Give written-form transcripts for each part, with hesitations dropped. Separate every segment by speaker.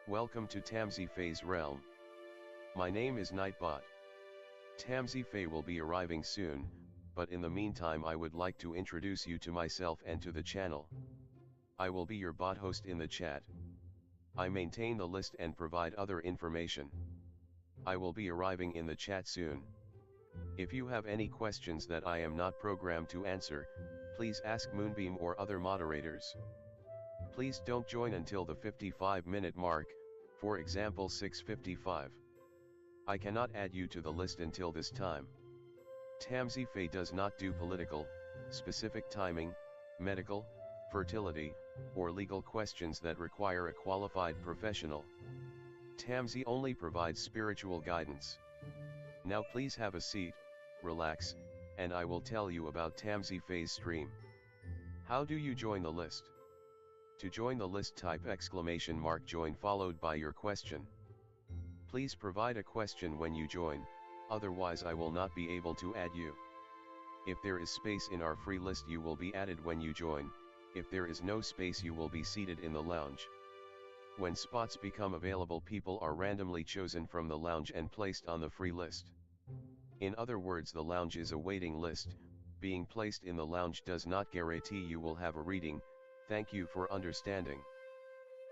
Speaker 1: Welcome to Tamsy Fae's realm. My name is Nightbot. Tamsy Fae will be arriving soon, but in the meantime I would like to introduce you to myself and to the channel. I will be your bot host in the chat. I maintain the list and provide other information. I will be arriving in the chat soon. If you have any questions that I am not programmed to answer, please ask Moonbeam or other moderators. Please don't join until the 55-minute mark, for example 6:55. I cannot add you to the list until this time. Tamsy Fae does not do political, specific timing, medical, fertility, or legal questions that require a qualified professional. Tamsy only provides spiritual guidance. Now please have a seat, relax, and I will tell you about Tamsy Fae's stream. How do you join the list? To join the list, type !join followed by your question. Please provide a question when you join, otherwise I will not be able to add you. If there is space in our free list you will be added when you join, if there is no space you will be seated in the lounge. When spots become available, people are randomly chosen from the lounge and placed on the free list. In other words, the lounge is a waiting list. Being placed in the lounge does not guarantee you will have a reading. Thank you for understanding.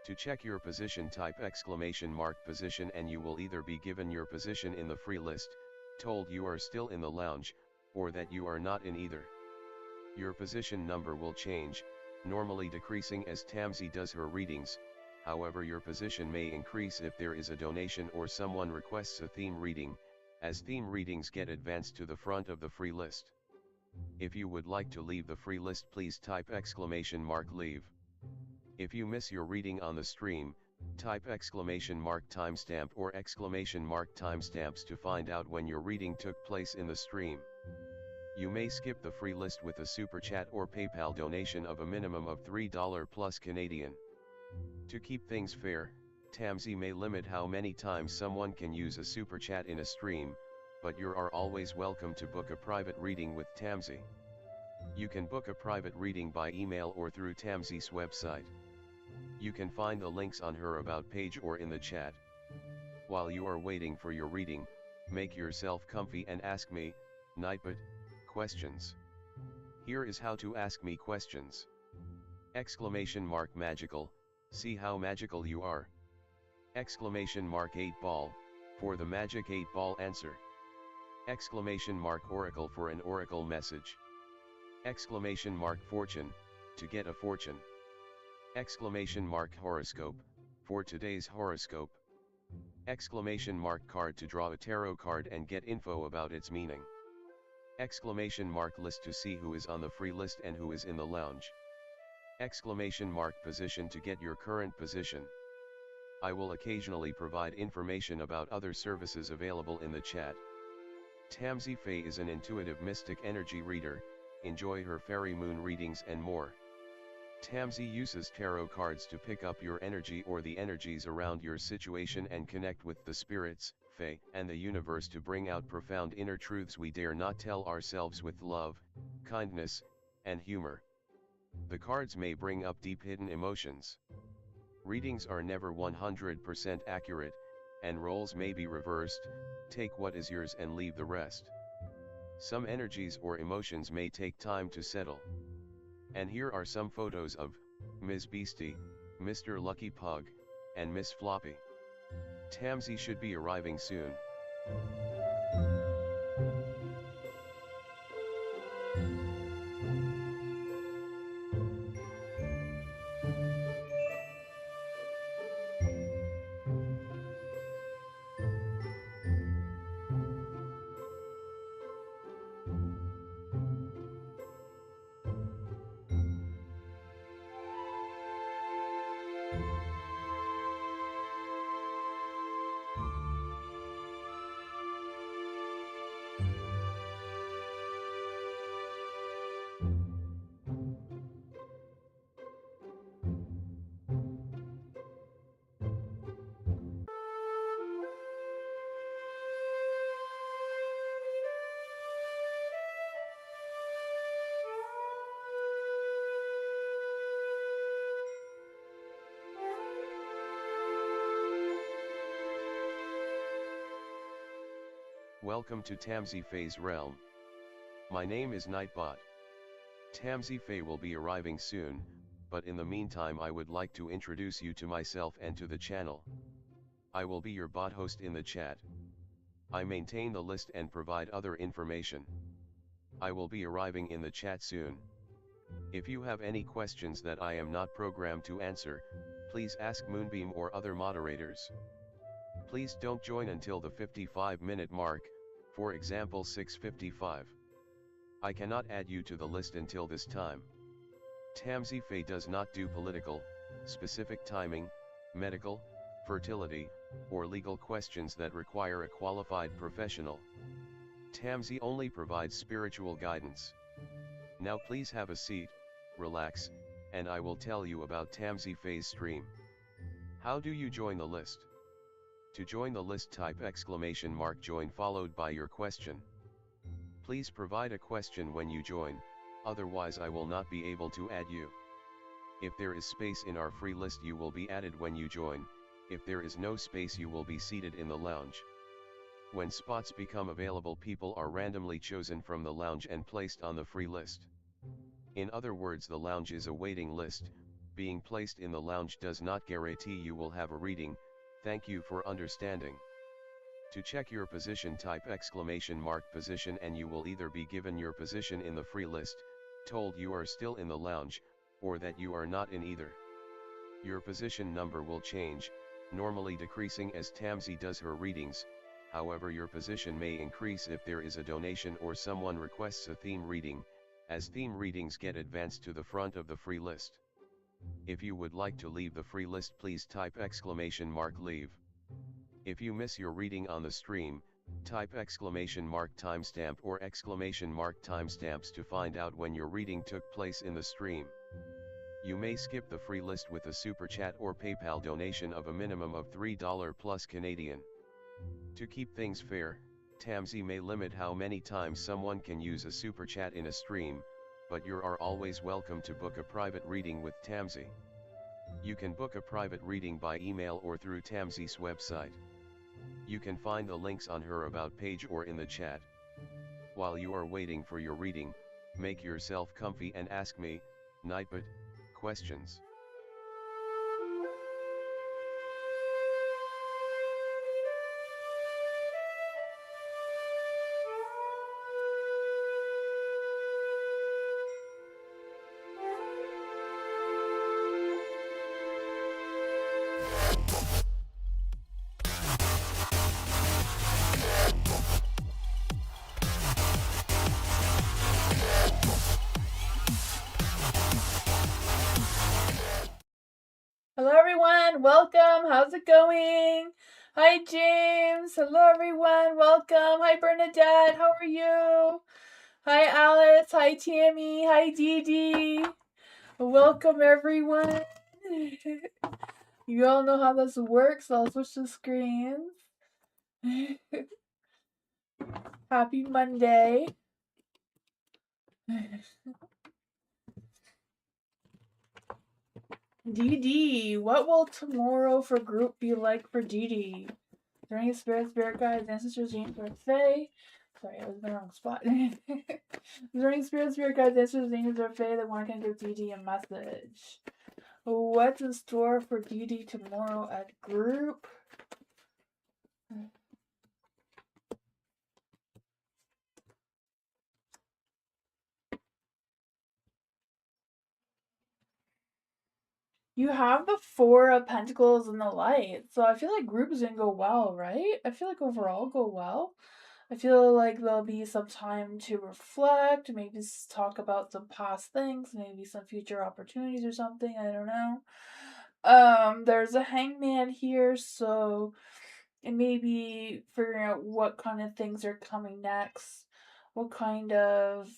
Speaker 1: To check your position, type !position and you will either be given your position in the free list, told you are still in the lounge, or that you are not in either. Your position number will change, normally decreasing as Tamsy does her readings. However, your position may increase if there is a donation or someone requests a theme reading, as theme readings get advanced to the front of the free list. If you would like to leave the free list, please type !leave. If you miss your reading on the stream, type !timestamp or !timestamps to find out when your reading took place in the stream. You may skip the free list with a super chat or PayPal donation of a minimum of $3 plus Canadian. To keep things fair, Tamsy may limit how many times someone can use a super chat in a stream, but you are always welcome to book a private reading with Tamsy. You can book a private reading by email or through Tamsy's website. You can find the links on her About page or in the chat. While you are waiting for your reading, make yourself comfy and ask me, Nightbot, questions. Here is how to ask me questions. !magical, see how magical you are. !8 ball, for the magic 8 ball answer. !oracle for an oracle message. !fortune, to get a fortune. !horoscope, for today's horoscope. !card to draw a tarot card and get info about its meaning. !list to see who is on the free list and who is in the lounge. !position to get your current position. I will occasionally provide information about other services available in the chat. Tamsy Fae is an intuitive mystic energy reader. Enjoy her fairy moon readings and more. Tamsy uses tarot cards to pick up your energy or the energies around your situation and connect with the spirits, Fae, and the universe to bring out profound inner truths we dare not tell ourselves with love, kindness, and humor. The cards may bring up deep hidden emotions. Readings are never 100% accurate, and roles may be reversed. Take what is yours and leave the rest. Some energies or emotions may take time to settle. And here are some photos of Ms. Beastie, Mr. Lucky Pug, and Miss Floppy. Tamsy should be arriving soon. Welcome to Tamsy Fae's realm. My name is Nightbot. Tamsy Fae will be arriving soon, but in the meantime I would like to introduce you to myself and to the channel. I will be your bot host in the chat. I maintain the list and provide other information. I will be arriving in the chat soon. If you have any questions that I am not programmed to answer, please ask Moonbeam or other moderators. Please don't join until the 55-minute mark, for example 6:55. I cannot add you to the list until this time. Tamsy Fae does not do political, specific timing, medical, fertility, or legal questions that require a qualified professional. Tamsy only provides spiritual guidance. Now please have a seat, relax, and I will tell you about Tamsy Fae's stream. How do you join the list? To join the list, type !join followed by your question. Please provide a question when you join, otherwise I will not be able to add you. If there is space in our free list you will be added when you join, if there is no space you will be seated in the lounge. When spots become available people are randomly chosen from the lounge and placed on the free list. In other words, the lounge is a waiting list. Being placed in the lounge does not guarantee you will have a reading. Thank you for understanding. To check your position, type !position and you will either be given your position in the free list, told you are still in the lounge, or that you are not in either. Your position number will change, normally decreasing as Tamsy does her readings. However, your position may increase if there is a donation or someone requests a theme reading, as theme readings get advanced to the front of the free list. If you would like to leave the free list, please type !leave. If you miss your reading on the stream, type !timestamp or !timestamps to find out when your reading took place in the stream. You may skip the free list with a super chat or PayPal donation of a minimum of $3 plus Canadian. To keep things fair, Tamsy may limit how many times someone can use a super chat in a stream, but you are always welcome to book a private reading with Tamsy. You can book a private reading by email or through Tamsy's website. You can find the links on her about page or in the chat. While you are waiting for your reading, make yourself comfy and ask me, Nightbot, questions.
Speaker 2: Hello everyone, welcome, how's it going? Hi James, hello everyone, welcome. Hi Bernadette, how are you? Hi Alice, hi Tammy, hi Dee Dee. Welcome everyone. You all know how this works, so I'll switch the screens. Happy Monday. Dee Dee, what will tomorrow for group be like for Dee Dee? Is there any spirit guides, ancestors, James, or Fae? Sorry, I was in the wrong spot. Is there any spirit guides, ancestors, angels, or Fae that want to give Dee Dee a message? What's in store for Dee Dee tomorrow at group? You have the Four of Pentacles and the Light, so I feel like group is gonna go well, right? I feel like overall go well. I feel like there'll be some time to reflect, maybe talk about some past things, maybe some future opportunities or something, I don't know. There's a hangman here, so it may be figuring out what kind of things are coming next, what kind of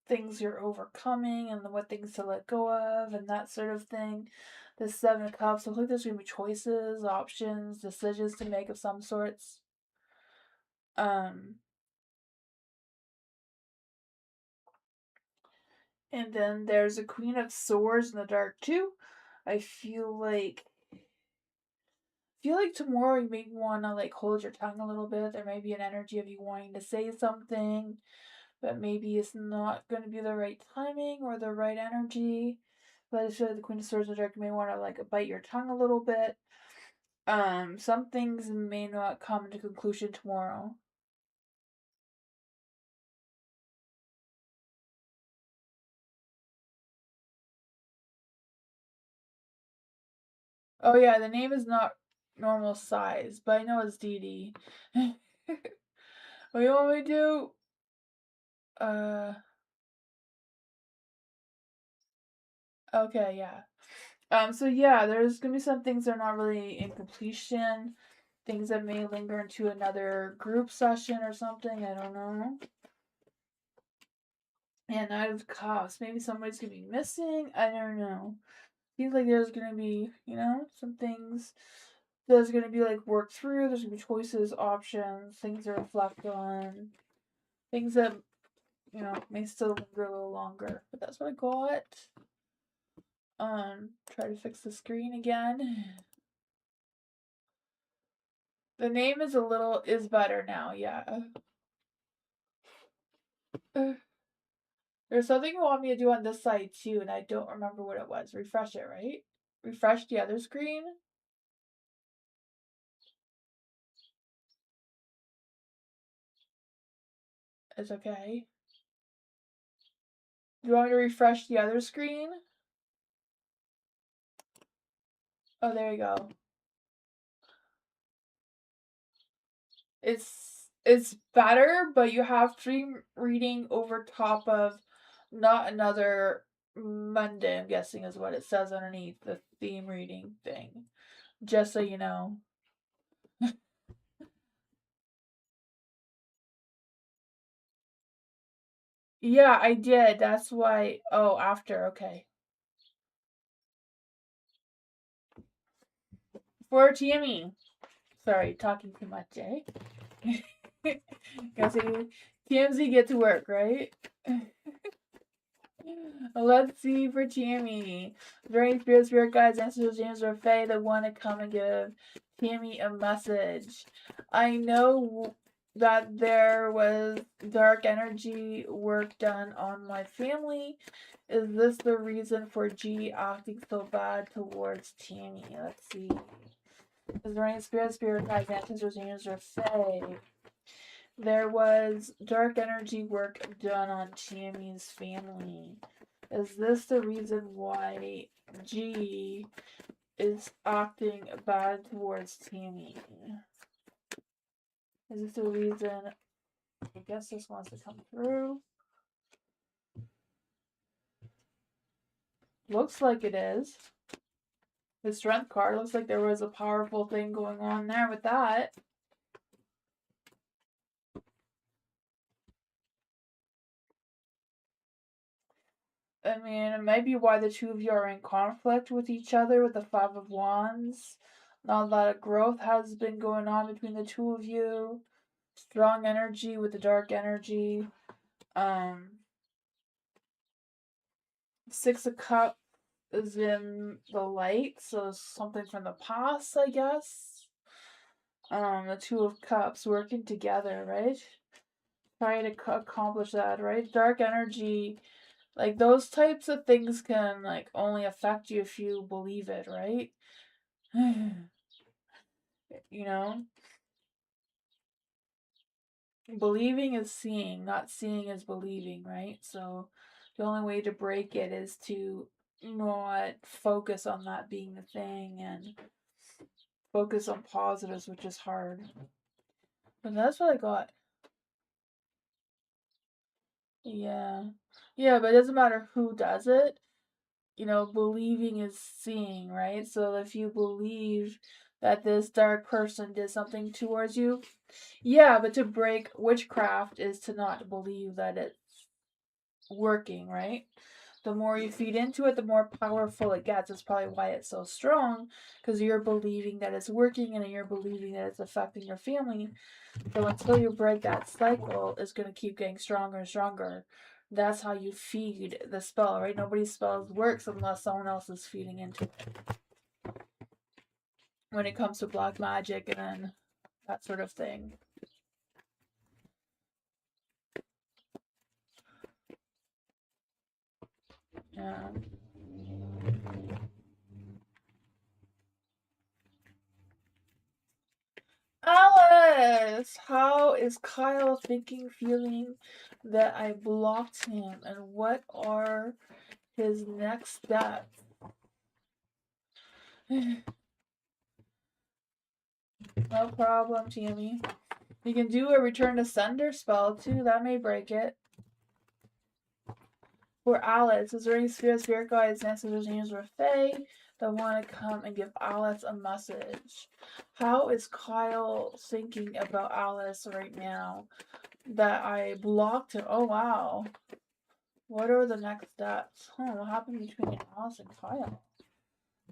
Speaker 2: things you're overcoming, and what things to let go of, and that sort of thing. The Seven of Cups, so I think there's going to be choices, options, decisions to make of some sorts. And then there's a Queen of Swords in the dark too. I feel like feel like tomorrow you may want to like hold your tongue a little bit. There may be an energy of you wanting to say something, but maybe it's not going to be the right timing or the right energy. But I just feel like the Queen of Swords you may want to like bite your tongue a little bit. Some things may not come to conclusion tomorrow. Oh yeah, the name is not normal size, but I know it's Dee Dee. What do you want me to do? Okay, yeah. So yeah, there's gonna be some things that are not really in completion, things that may linger into another group session or something, I don't know. And Knight of Cups, maybe somebody's gonna be missing, I don't know. Seems like there's gonna be, some things that's gonna be like worked through, there's gonna be choices, options, things to reflect on, things that, may still linger a little longer. But that's what I got. Try to fix the screen again. The name is better now, yeah. There's something you want me to do on this side too, and I don't remember what it was. Refresh it, right? Refresh the other screen? It's okay. Do you want me to refresh the other screen? Oh, there you go. It's better, but you have theme reading over top of not another Monday, I'm guessing is what it says underneath the theme reading thing. Just so you know. Yeah, I did. That's why. Oh, after. Okay. For Tammy. Sorry, talking too much, eh? Guess TMZ get to work, right? Let's see for Tammy. During spirit guides, ancestors, James or Fae that want to come and give Tammy a message. I know that there was dark energy work done on my family. Is this the reason for G acting so bad towards Tammy? Let's see. Is there any spirit guides, ancestors, James or Fae? There was dark energy work done on Tammy's family. Is this the reason why G is acting bad towards Tammy? Is this the reason? I guess this wants to come through. Looks like it is. The strength card looks like there was a powerful thing going on there with that. I mean, it might be why the two of you are in conflict with each other with the Five of Wands. Not a lot of growth has been going on between the two of you. Strong energy with the dark energy. Six of Cups is in the light, so something from the past, I guess. The Two of Cups working together, right? Trying to accomplish that, right? Dark energy, like those types of things can like only affect you if you believe it, right? You know, believing is seeing, not seeing is believing, right? So the only way to break it is to not focus on that being the thing and focus on positives, which is hard. But that's what I got. Yeah. Yeah, but it doesn't matter who does it. Believing is seeing, right? So if you believe that this dark person did something towards you, yeah, but to break witchcraft is to not believe that it's working, right? The more you feed into it, the more powerful it gets. It's probably why it's so strong, because you're believing that it's working and you're believing that it's affecting your family. So until you break that cycle, it's going to keep getting stronger and stronger. That's how you feed the spell, right? Nobody's spells works unless someone else is feeding into it. when it comes to black magic and that sort of thing. Yeah. Alice! How is Kyle thinking, feeling that I blocked him? And what are his next steps? No problem, Tammy. You can do a return to sender spell too. That may break it. For Alice, is there any spirit guides, ancestors, angels, or fae that want to come and give Alice a message? How is Kyle thinking about Alice right now? That I blocked him. Oh wow. What are the next steps? What happened between Alice and Kyle?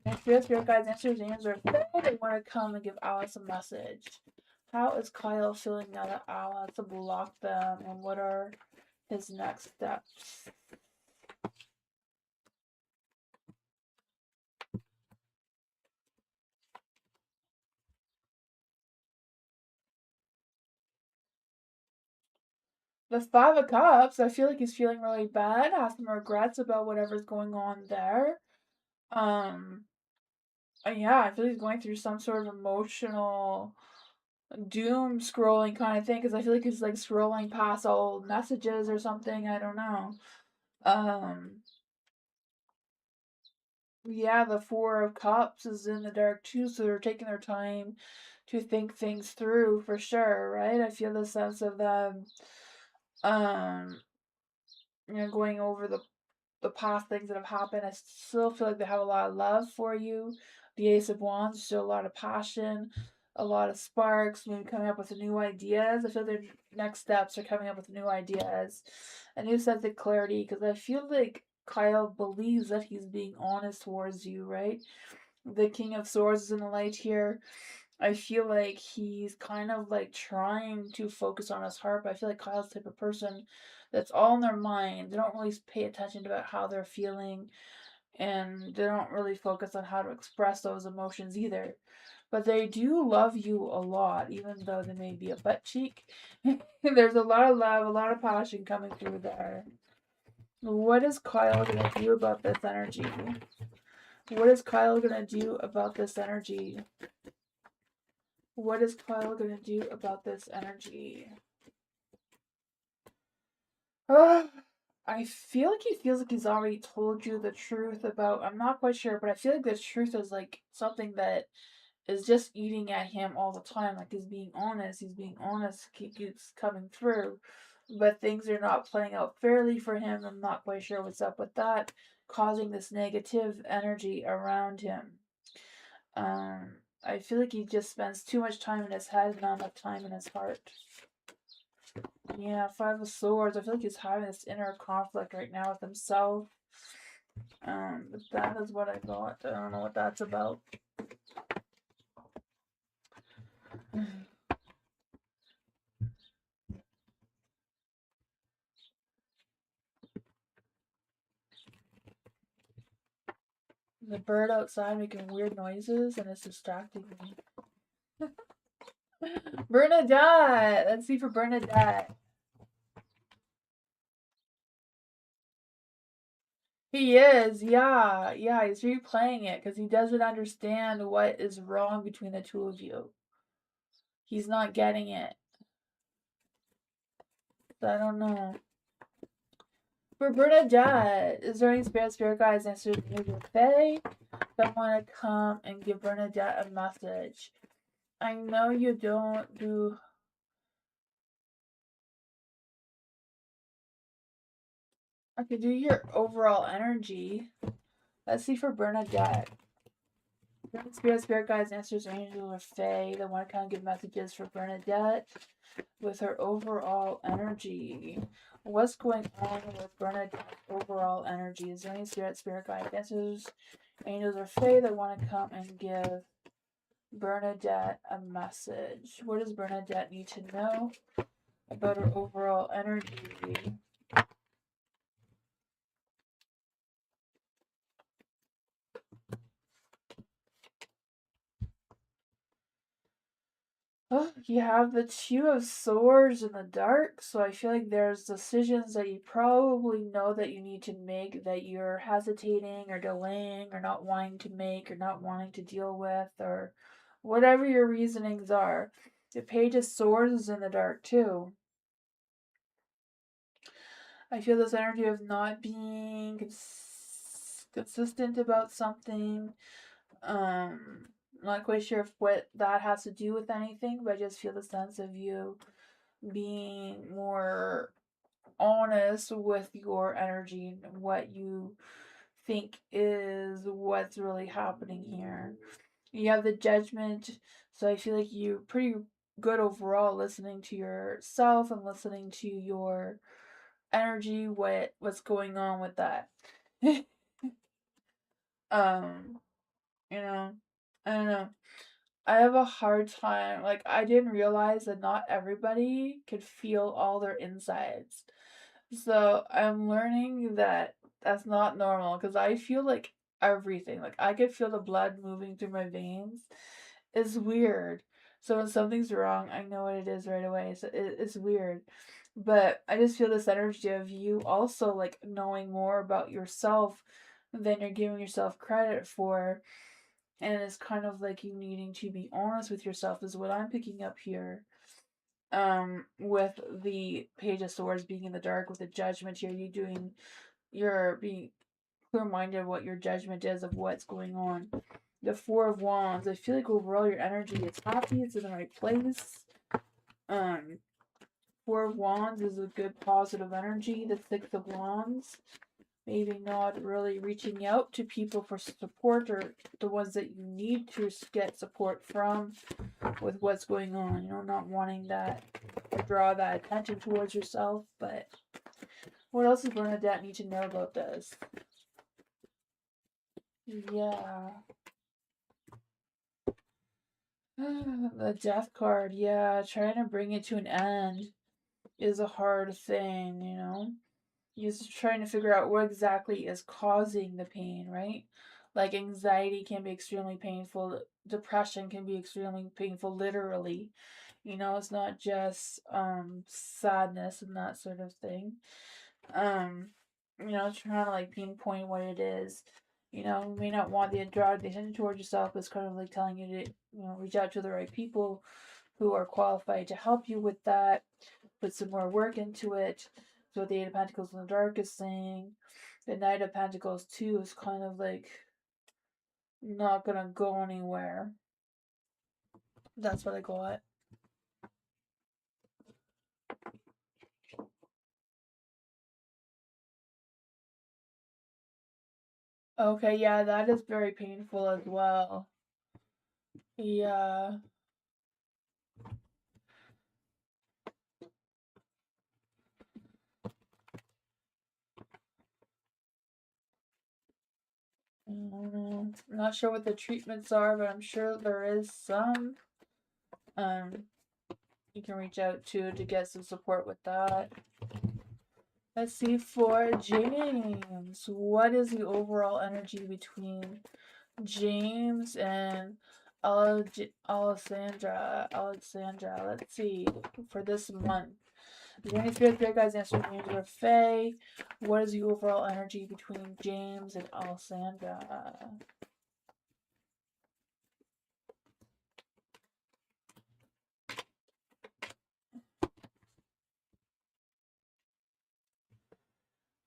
Speaker 2: And spirit guides, ancestors, angels, or fae that want to come and give Alice a message? How is Kyle feeling now that Alice blocked them, and what are his next steps? The Five of Cups, I feel like he's feeling really bad, has some regrets about whatever's going on there. Yeah, I feel like he's going through some sort of emotional doom scrolling kind of thing because I feel like he's like scrolling past old messages or something. I don't know. Um, yeah, the Four of Cups is in the dark too, so they're taking their time to think things through for sure, right? I feel the sense of them, um, going over the past things that have happened. I still feel like they have a lot of love for you. The Ace of Wands, still a lot of passion, a lot of sparks, maybe coming up with new ideas. I feel their next steps are coming up with new ideas, a new sense of clarity, because I feel like Kyle believes that he's being honest towards you, right? The King of Swords is in the light here. I feel like he's kind of like trying to focus on his heart, but I feel like Kyle's the type of person that's all in their mind. They don't really pay attention to how they're feeling, and they don't really focus on how to express those emotions either. But they do love you a lot, even though they may be a butt cheek. There's a lot of love, a lot of passion coming through there. What is Kyle gonna do about this energy? What is Kyle gonna do about this energy? What is Kyle gonna do about this energy? I feel like he feels like he's already told you the truth about. I'm not quite sure, but I feel like this truth is like something that is just eating at him all the time. Like he's being honest. He's being honest. He keeps coming through, but things are not playing out fairly for him. I'm not quite sure what's up with that, causing this negative energy around him. Um, I feel like he just spends too much time in his head and not enough time in his heart. Yeah, Five of Swords. I feel like he's having this inner conflict right now with himself. But that is what I got. I don't know what that's about. The bird outside making weird noises and it's distracting me. Bernadette! Let's see for Bernadette. He is, yeah. Yeah, he's replaying it because he doesn't understand what is wrong between the two of you. He's not getting it. So I don't know. For Bernadette, is there any spirit guides answer the Fae that want to come and give Bernadette a message? I know you don't do. I could do your overall energy. Let's see for Bernadette. Spirit guides, answers, angels, or fae that want to come and give messages for Bernadette with her overall energy. What's going on with Bernadette's overall energy? Is there any spirit guides, answers, angels, or fae that want to come and give Bernadette a message? What does Bernadette need to know about her overall energy? You have the Two of Swords in the dark, so I feel like there's decisions that you probably know that you need to make that you're hesitating or delaying or not wanting to make or not wanting to deal with or whatever your reasonings are. The Page of Swords is in the dark too. I feel this energy of not being consistent about something. Not quite sure if what that has to do with anything, but I just feel the sense of you being more honest with your energy and what you think is what's really happening here. You have the Judgment, so I feel like you're pretty good overall listening to yourself and listening to your energy, what's going on with that. um, you know, I don't know. I have a hard time. Like, I didn't realize that not everybody could feel all their insides. So I'm learning that that's not normal because I feel like everything. Like, I could feel the blood moving through my veins. It's weird. So when something's wrong, I know what it is right away. So it's weird. But I just feel this energy of you also like knowing more about yourself than you're giving yourself credit for, and it's kind of like you needing to be honest with yourself is what I'm picking up here. With the Page of Swords being in the dark, with the Judgment here, you're being clear minded of what your judgment is of what's going on. The Four of Wands, I feel like overall your energy is happy, it's in the right place. Um, Four of Wands is a good positive energy. The Six of Wands, maybe not really reaching out to people for support or the ones that you need to get support from with what's going on. Not wanting that to draw that attention towards yourself. But what else does Bernadette need to know about this? Yeah. The Death card, yeah. Trying to bring it to an end is a hard thing. You're just trying to figure out what exactly is causing the pain, right? Like anxiety can be extremely painful, depression can be extremely painful, literally. It's not just sadness and that sort of thing. Um, trying to like pinpoint what it is. You may not want the draw the attention towards yourself, but it's kind of like telling you to, reach out to the right people who are qualified to help you with that. Put some more work into it. So the Eight of Pentacles in the dark is saying. The Knight of Pentacles too is kind of like not gonna go anywhere. That's what I got. Okay, yeah, that is very painful as well. Yeah. I'm not sure what the treatments are, but I'm sure there is some. Um, you can reach out to get some support with that. Let's see for James. What is the overall energy between James and Alexandra? Let's see for this month. Is there any spirit guys answer James or Faye? What is the overall energy between James and Alessandra?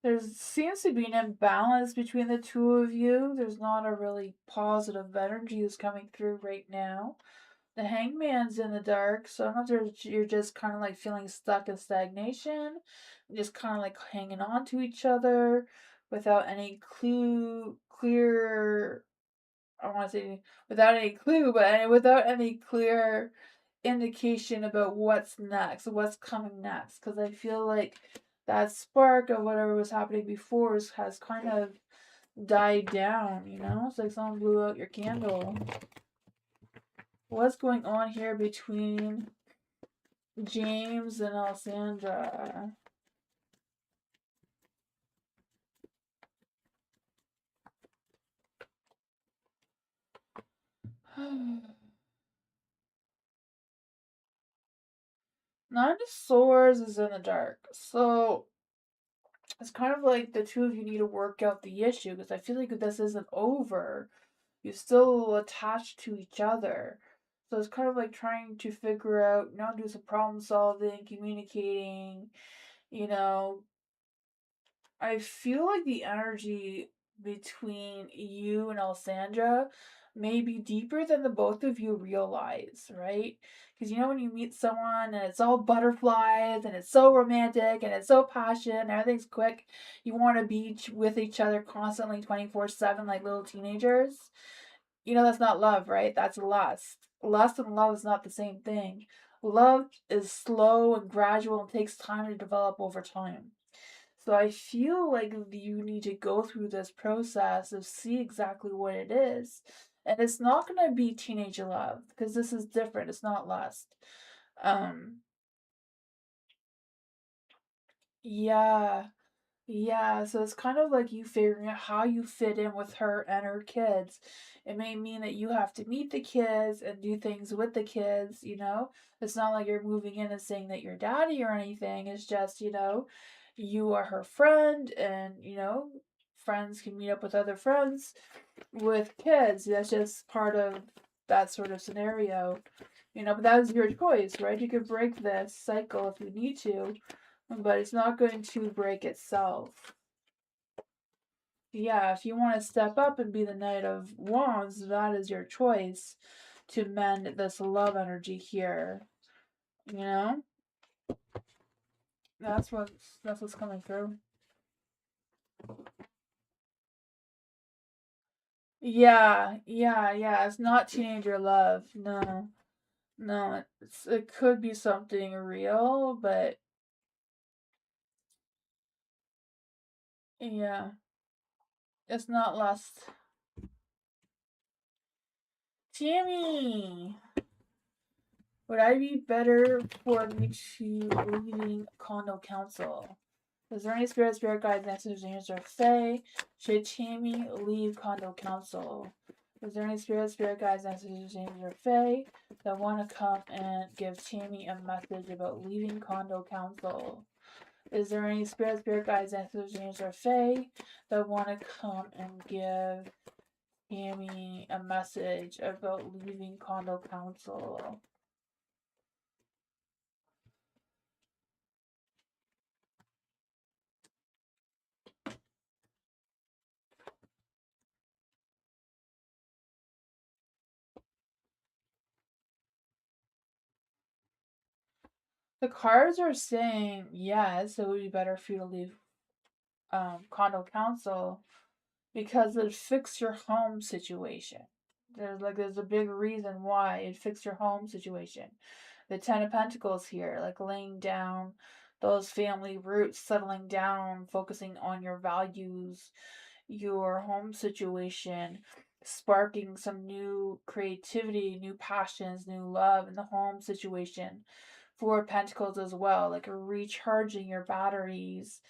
Speaker 2: There seems to be an imbalance between the two of you. There's not a really positive energy that's coming through right now. The Hangman's in the dark, so I don't know if you're just kind of like feeling stuck in stagnation, just kind of like hanging on to each other without any clear. I want to say without any clue, but without any clear indication about what's next, what's coming next. Because I feel like that spark of whatever was happening before has kind of died down. It's like someone blew out your candle. What's going on here between James and Alessandra? Nine of Swords is in the dark. So it's kind of like the two of you need to work out the issue because I feel like this isn't over. You're still attached to each other. So it's kind of like trying to figure out, do some problem solving, communicating, you know, I feel like the energy between you and Alessandra may be deeper than the both of you realize, right? Because when you meet someone and it's all butterflies and it's so romantic and it's so passionate and everything's quick, you want to be with each other constantly 24/7 like little teenagers. That's not love, right? That's lust. Lust and love is not the same thing. Love is slow and gradual and takes time to develop over time. So I feel like you need to go through this process of see exactly what it is. And it's not going to be teenage love because this is different. It's not lust. Um yeah. Yeah, so it's kind of like you figuring out how you fit in with her and her kids. It may mean that you have to meet the kids and do things with the kids. It's not like you're moving in and saying that you're daddy or anything. It's just, you are her friend and friends can meet up with other friends with kids. That's just part of that sort of scenario. But that is your choice, right? You could break this cycle if you need to, but it's not going to break itself. Yeah, if you want to step up and be the Knight of Wands, that is your choice to mend this love energy here. You know? That's what's coming through. Yeah, yeah, yeah. It's not teenager love. No. No, it could be something real, but yeah, it's not lust. Tammy! Would I be better for me to leaving condo council? Is there any spirit guides, answers, angels, or fae? Should Tammy leave condo council? Is there any spirit guides, answers, angels, or fae that want to come and give Tammy a message about leaving condo council? Is there any spirit guides, answers, angels, or fae that want to come and give Tammy a message about leaving condo council? The cards are saying yes, it would be better for you to leave condo council because it fixed your home situation. There's a big reason why it fixed your home situation. The Ten of Pentacles here, like laying down those family roots, settling down, focusing on your values, your home situation, sparking some new creativity, new passions, new love in the home situation. Four of Pentacles as well, like recharging your batteries,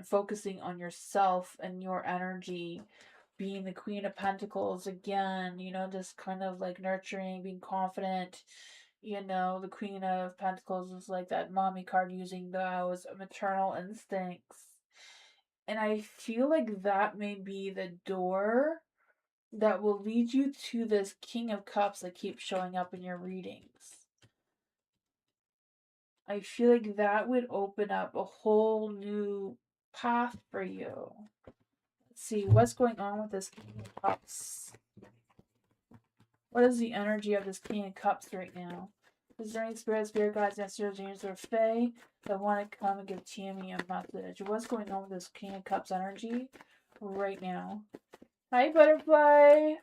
Speaker 2: focusing on yourself and your energy, being the Queen of Pentacles again, just kind of like nurturing, being confident. The Queen of Pentacles is like that mommy card using those maternal instincts. And I feel like that may be the door that will lead you to this King of Cups that keeps showing up in your readings. I feel like that would open up a whole new path for you. Let's see what's going on with this King of Cups. What is the energy of this King of Cups right now? Is there any spirit guides, ancestors, angels, or fae that want to come and give Tammy a message? What's going on with this King of Cups energy right now? Hi, butterfly.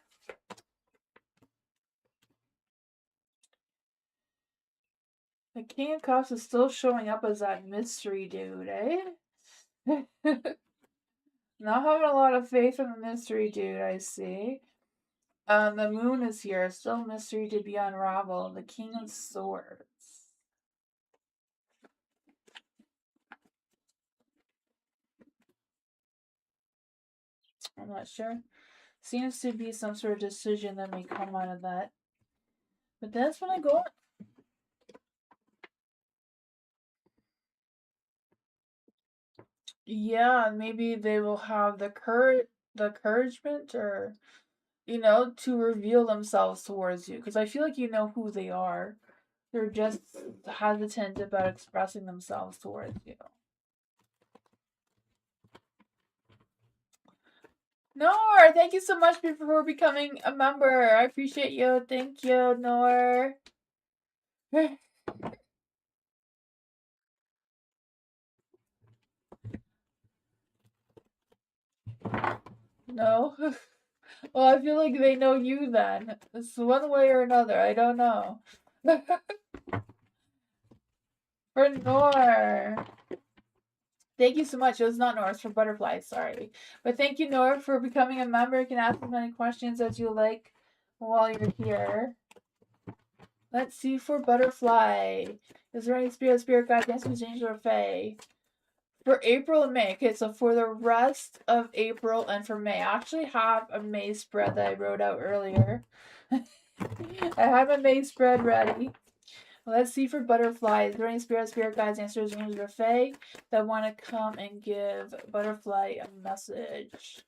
Speaker 2: The King of Cups is still showing up as that mystery dude, eh? Not having a lot of faith in the mystery dude, I see. The moon is here. Still mystery to be unraveled. The King of Swords. I'm not sure. Seems to be some sort of decision that may come out of that. But that's when I go. Yeah, maybe they will have the encouragement, or to reveal themselves towards you, because I feel like you know who they are. They're just hesitant about expressing themselves towards you. Nor, thank you so much for becoming a member. I appreciate you. Thank you, Nor. No? Well, I feel like they know you then. It's one way or another. I don't know. For Nor. Thank you so much. It was not Nor, it's for butterflies, sorry. But thank you, Nor, for becoming a member. You can ask as many questions as you like while you're here. Let's see for butterfly. Is there any spirit guide, message, angel, or fae? For April and May. Okay, so for the rest of April and for May, I actually have a May spread that I wrote out earlier. I have a May spread ready. Let's see for butterfly. Is there any spirit guides, answers, angels, or fae that want to come and give butterfly a message?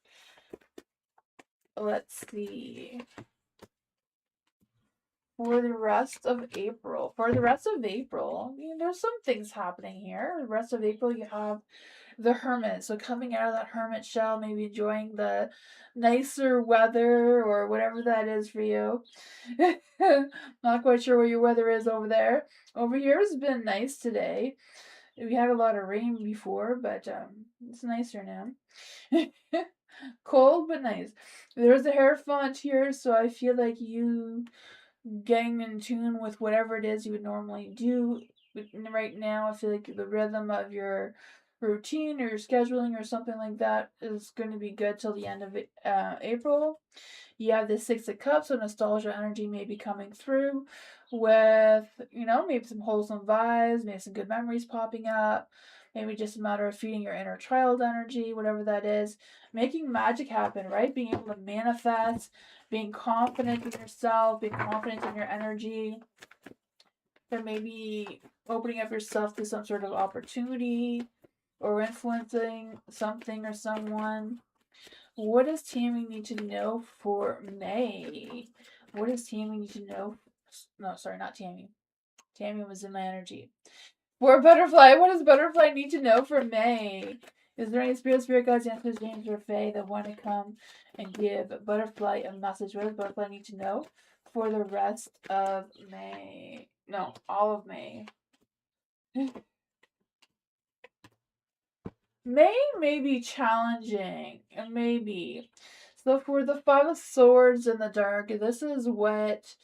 Speaker 2: Let's see. For the rest of April. There's some things happening here. The rest of April, you have the hermit. So coming out of that hermit shell, maybe enjoying the nicer weather or whatever that is for you. Not quite sure what your weather is over there. Over here has been nice today. We had a lot of rain before, but it's nicer now. Cold but nice. There's a Hierophant here, so I feel like you getting in tune with whatever it is you would normally do right now. I feel like the rhythm of your routine or your scheduling or something like that is going to be good till the end of April. You have the Six of Cups, so nostalgia energy may be coming through with, maybe some wholesome vibes, maybe some good memories popping up. Maybe just a matter of feeding your inner child energy, whatever that is. Making magic happen, right? Being able to manifest, being confident in yourself, being confident in your energy. Or maybe opening up yourself to some sort of opportunity or influencing something or someone. What does Tammy need to know for May? What does Tammy need to know? No, sorry, not Tammy. Tammy was in my energy. For Butterfly, what does Butterfly need to know for May? Is there any spirit guides, answers, James, or Fae that want to come and give Butterfly a message? What does Butterfly need to know for the rest of May? No, all of May. May be challenging, maybe. So for the Five of Swords in the dark, this is what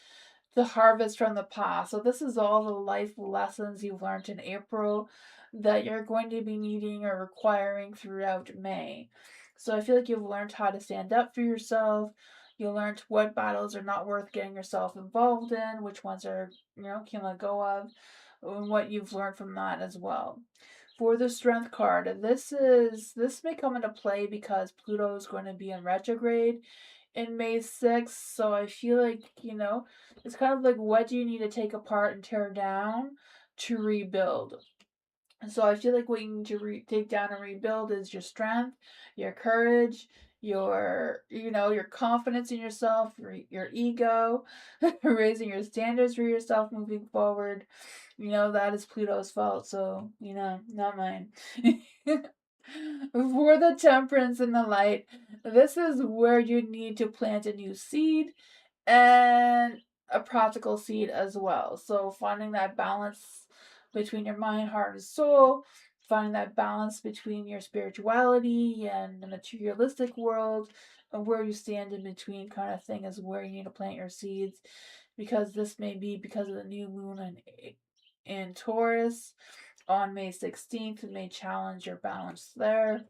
Speaker 2: the harvest from the past. So this is all the life lessons you've learned in April that you're going to be needing or requiring throughout May. So I feel like you've learned how to stand up for yourself. You learned what battles are not worth getting yourself involved in, which ones are, can let go of, and what you've learned from that as well. For the strength card, this may come into play because Pluto is going to be in retrograde in May 6th. So I feel like, it's kind of like, what do you need to take apart and tear down to rebuild? So I feel like what you need to take down and rebuild is your strength, your courage, your confidence in yourself, your ego, raising your standards for yourself moving forward. That is Pluto's fault, so, not mine. For the temperance and the light, this is where you need to plant a new seed and a practical seed as well. So finding that balance between your mind, heart, and soul, finding that balance between your spirituality and the materialistic world, and where you stand in between kind of thing is where you need to plant your seeds, because this may be because of the new moon in Taurus on May 16th. It may challenge your balance there.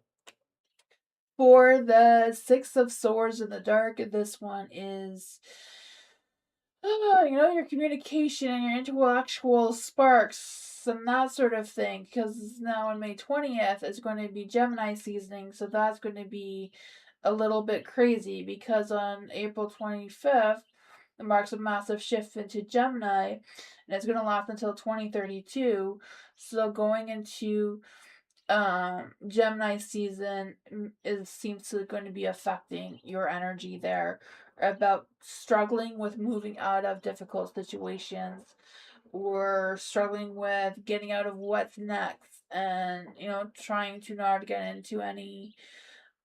Speaker 2: For the Six of Swords in the dark, this one is, your communication and your intellectual sparks and that sort of thing. Because now on May 20th, it's going to be Gemini seasoning, so that's going to be a little bit crazy. Because on April 25th, it marks a massive shift into Gemini, and it's going to last until 2032. So going into Gemini season seems to going to be affecting your energy there about struggling with moving out of difficult situations or struggling with getting out of what's next and trying to not get into any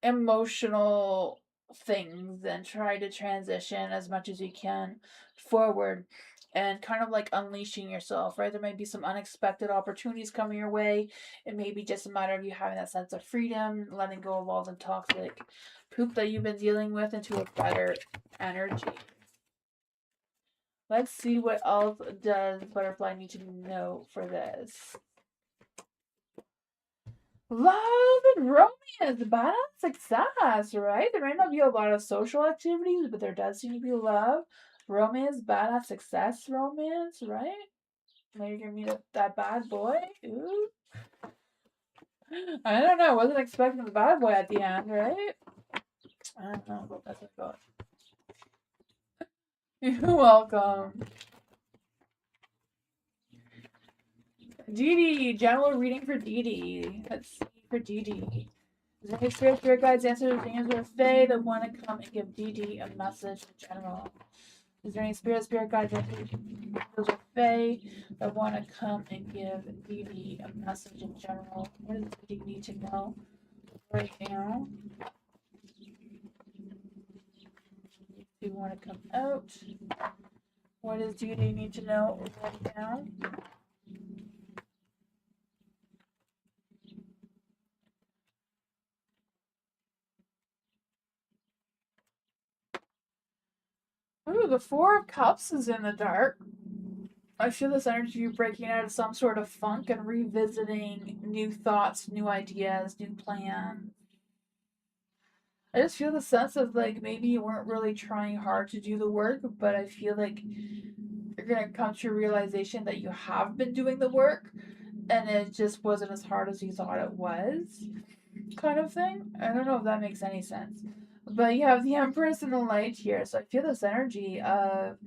Speaker 2: emotional things and try to transition as much as you can forward and kind of like unleashing yourself, right? There might be some unexpected opportunities coming your way. It may be just a matter of you having that sense of freedom, letting go of all the toxic poop that you've been dealing with into a better energy. Let's see what else does butterfly need to know for this. Love and romance, balance, success, right? There might not be a lot of social activities, but there does seem to be love, romance, badass, success, romance, right? Maybe you're gonna meet that bad boy. Ooh. I don't know. Wasn't expecting the bad boy at the end, right? I don't know, but that's what You're welcome. Dee Dee, general reading for Dee Dee. Let's see for Dee Dee. Is there any spirit guides, answers, things, or fae that want to come and give Dee Dee a message in general? Is there any spirit guides, answers, or fae that want to come and give Dee Dee a message in general? What does Dee Dee need to know right now? Do you want to come out? What does Dee Dee need to know right now? Ooh, the Four of Cups is in the dark. I feel this energy breaking out of some sort of funk and revisiting new thoughts, new ideas, new plans. I just feel the sense of like maybe you weren't really trying hard to do the work, but I feel like you're gonna come to a realization that you have been doing the work and it just wasn't as hard as you thought it was, kind of thing. I don't know if that makes any sense. But you have the Empress and the Light here, so I feel this energy of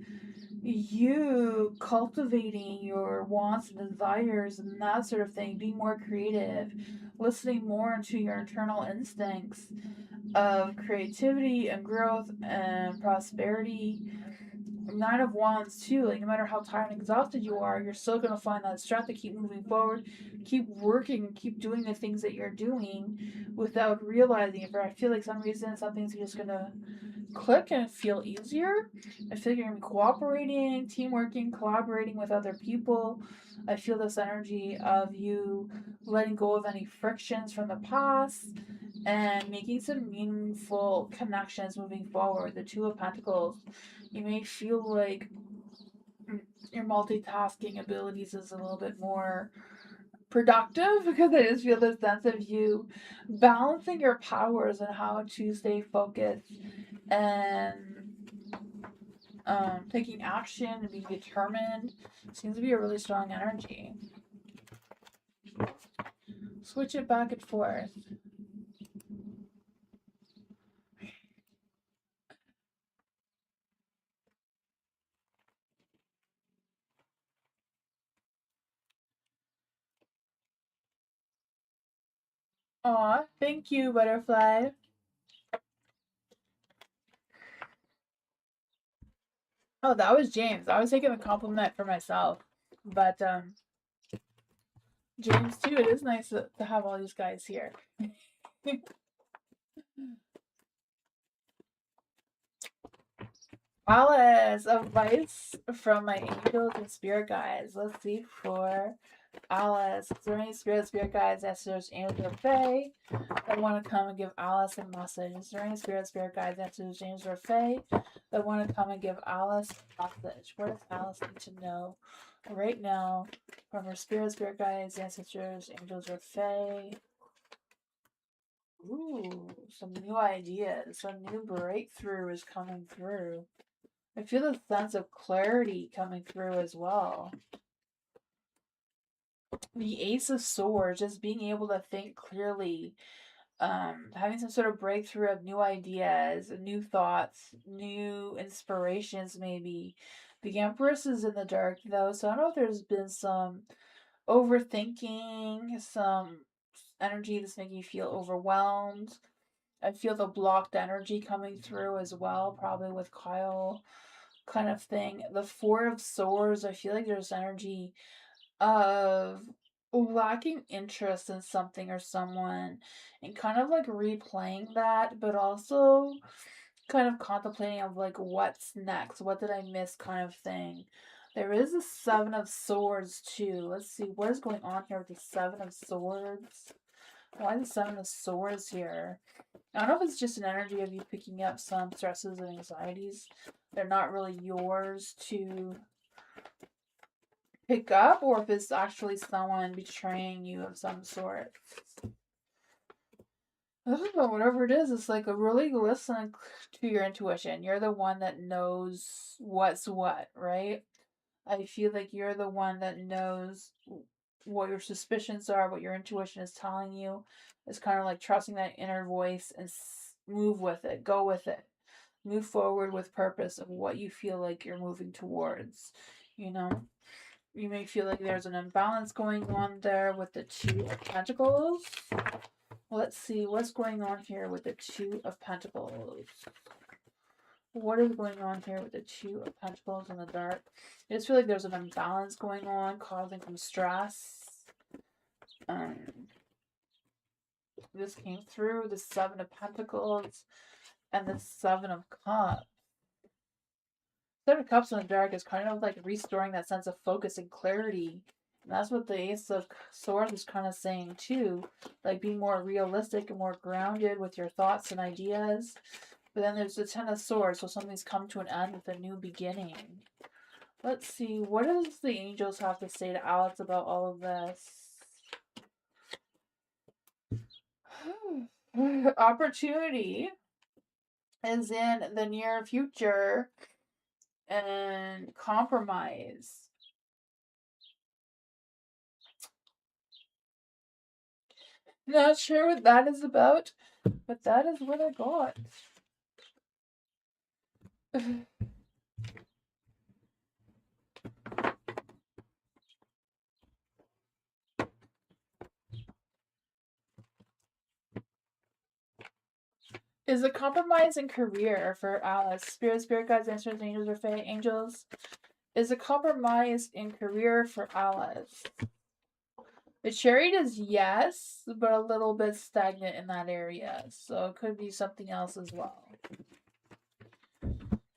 Speaker 2: you cultivating your wants and desires and that sort of thing, being more creative, listening more into your internal instincts of creativity and growth and prosperity. Nine of Wands too, like no matter how tired and exhausted you are, you're still gonna find that strength to keep moving forward, keep working, keep doing the things that you're doing without realizing it. For I feel like some reason some things are just gonna click and feel easier. I feel like you're gonna be cooperating, teamworking, collaborating with other people. I feel this energy of you letting go of any frictions from the past and making some meaningful connections moving forward. The Two of Pentacles. You may feel like your multitasking abilities is a little bit more productive because I just feel this sense of you balancing your powers and how to stay focused and taking action and being determined. Seems to be a really strong energy. Switch it back and forth. Aw, thank you, butterfly. Oh, that was James. I was taking a compliment for myself. But James too, it is nice to have all these guys here. Alice, advice from my angels and spirit guides. Let's see for Alice. Is there any spirit guides, answers, angels, or fae that want to come and give Alice a message? Is there any spirit guides, answers, angels, or fae that want to come and give Alice a message? What does Alice need to know right now from her spirit guides, ancestors, angels, or fae? Ooh, some new ideas, some new breakthrough is coming through. I feel a sense of clarity coming through as well. The Ace of Swords, just being able to think clearly, having some sort of breakthrough of new ideas, new thoughts, new inspirations, maybe. The Empress is in the dark though, so I don't know if there's been some overthinking, some energy that's making you feel overwhelmed. I feel the blocked energy coming through as well, probably with Kyle kind of thing. The Four of Swords, I feel like there's energy of lacking interest in something or someone and kind of like replaying that, but also kind of contemplating of like what's next, what did I miss kind of thing. There is a Seven of Swords too. Let's see what is going on here with the Seven of Swords. Why the Seven of Swords here? I don't know if it's just an energy of you picking up some stresses and anxieties. They're not really yours to pick up, or if it's actually someone betraying you of some sort. I don't know, whatever it is, it's like a really listen to your intuition. You're the one that knows what's what, right? I feel like you're the one that knows what your suspicions are, what your intuition is telling you. It's kind of like trusting that inner voice and move with it, go with it, move forward with purpose of what you feel like you're moving towards. You know, you may feel like there's an imbalance going on there with the Two of Pentacles. Let's see what's going on here with the Two of Pentacles. What is going on here with the Two of Pentacles in the dark? I just feel like there's an imbalance going on, causing some stress. This came through the Seven of Pentacles and the Seven of Cups. Seven of Cups in the dark is kind of like restoring that sense of focus and clarity. And that's what the Ace of Swords is kind of saying too. Like being more realistic and more grounded with your thoughts and ideas. But then there's the Ten of Swords, so something's come to an end with a new beginning. Let's see, what does the angels have to say to Alex about all of this? Opportunity is in the near future and compromise. Not sure what that is about, but that is what I got. Is a compromise in career for Alice? Spirit guides, answers, angels, or fae angels. Is a compromise in career for Alice? The Chariot is yes, but a little bit stagnant in that area, so it could be something else as well.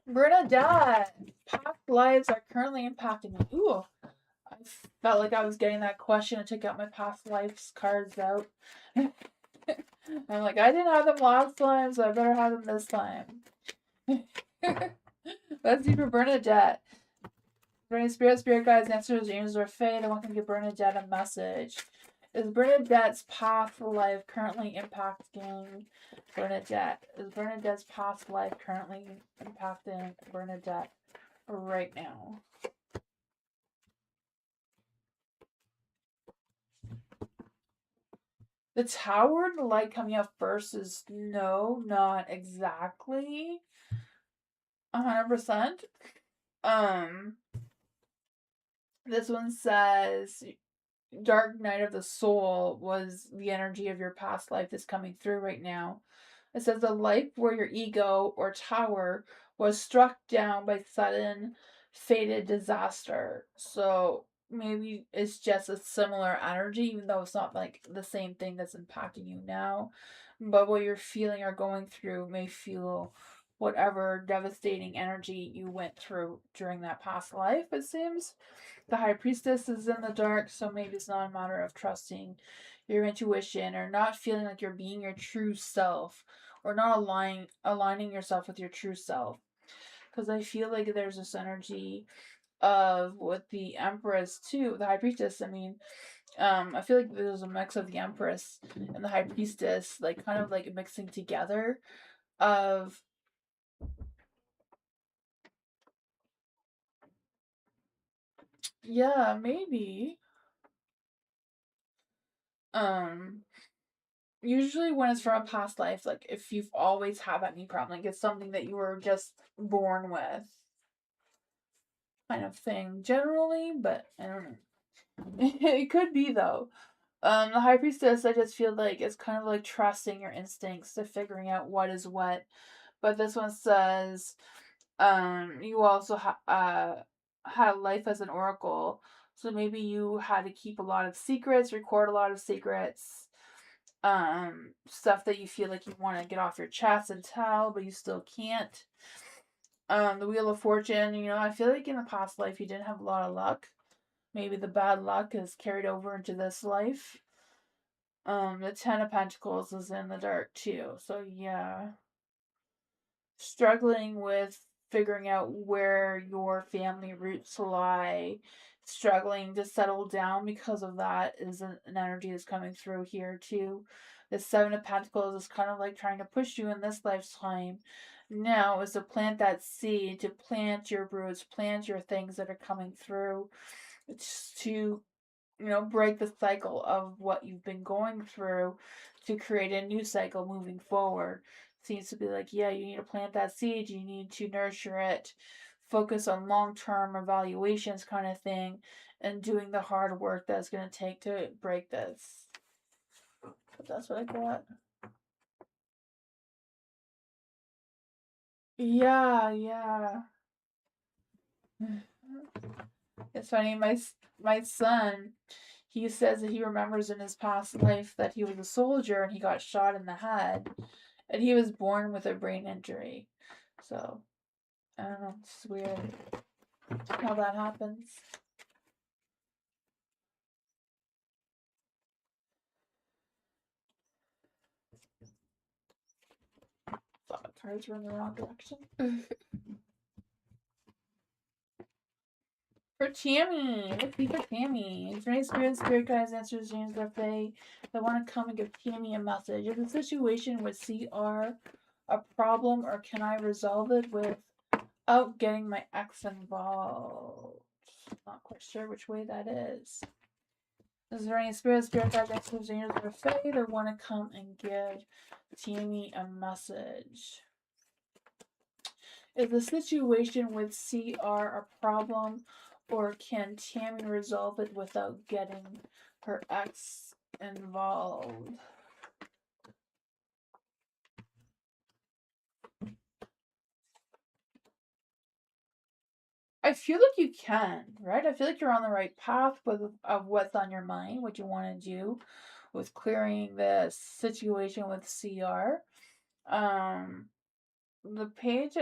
Speaker 2: Bernadette, past lives are currently impacting me. Ooh, I felt like I was getting that question. I took out my past lives cards out. I'm like, I didn't have them last time, so I better have them this time. Let's see for Bernadette. Bringing spirit guides, answers, angels, or fae. They want to give Bernadette a message. Is Bernadette's past life currently impacting Bernadette? Is Bernadette's past life currently impacting Bernadette right now? The Tower and the light coming up first is no, not exactly 100%. This one says Dark Night of the Soul was the energy of your past life that's coming through right now. It says the life where your ego or tower was struck down by sudden fated disaster. So maybe it's just a similar energy, even though it's not like the same thing that's impacting you now. But what you're feeling or going through may feel whatever devastating energy you went through during that past life, it seems. The High Priestess is in the dark, so maybe it's not a matter of trusting your intuition or not feeling like you're being your true self or not aligning yourself with your true self. Because I feel like there's this energy of with the Empress too, the High Priestess. I mean, I feel like there's a mix of the Empress and the High Priestess, like kind of like mixing together of yeah, maybe. Um Usually when it's from a past life, like if you've always had that knee problem, like it's something that you were just born with kind of thing generally, but I don't know. It could be though. The High Priestess, I just feel like it's kind of like trusting your instincts to figuring out what is what. But this one says, you also had life as an oracle, so maybe you had to keep a lot of secrets, record a lot of secrets, stuff that you feel like you want to get off your chest and tell, but you still can't. The Wheel of Fortune, I feel like in the past life you didn't have a lot of luck. Maybe the bad luck is carried over into this life. The Ten of Pentacles is in the dark too. So yeah, struggling with figuring out where your family roots lie, struggling to settle down because of that is an energy that's coming through here too. The Seven of Pentacles is kind of like trying to push you in this lifetime. Now is to plant that seed, to plant your roots, plant your things that are coming through. It's to break the cycle of what you've been going through to create a new cycle moving forward. Seems to be like, yeah, you need to plant that seed, you need to nurture it, focus on long term evaluations, kind of thing, and doing the hard work that's going to take to break this. But that's what I got. Yeah, yeah. It's funny, my son, he says that he remembers in his past life that he was a soldier and he got shot in the head, and he was born with a brain injury. So I don't know. It's weird how that happens. Thought the cards were in the wrong direction. For Tammy, let's see for Tammy. Is there any spirit guides, answers, James or Fae that want to come and give Tammy a message? Is the situation with CR a problem, or can I resolve it without getting my ex involved? Not quite sure which way that is. Is there any spirit guides, answers, angels, or Fae that want to come and give Tammy a message? Is the situation with CR a problem, or can Tammy resolve it without getting her ex involved? I feel like you can, right? I feel like you're on the right path of what's on your mind, what you want to do with clearing the situation with CR. The page,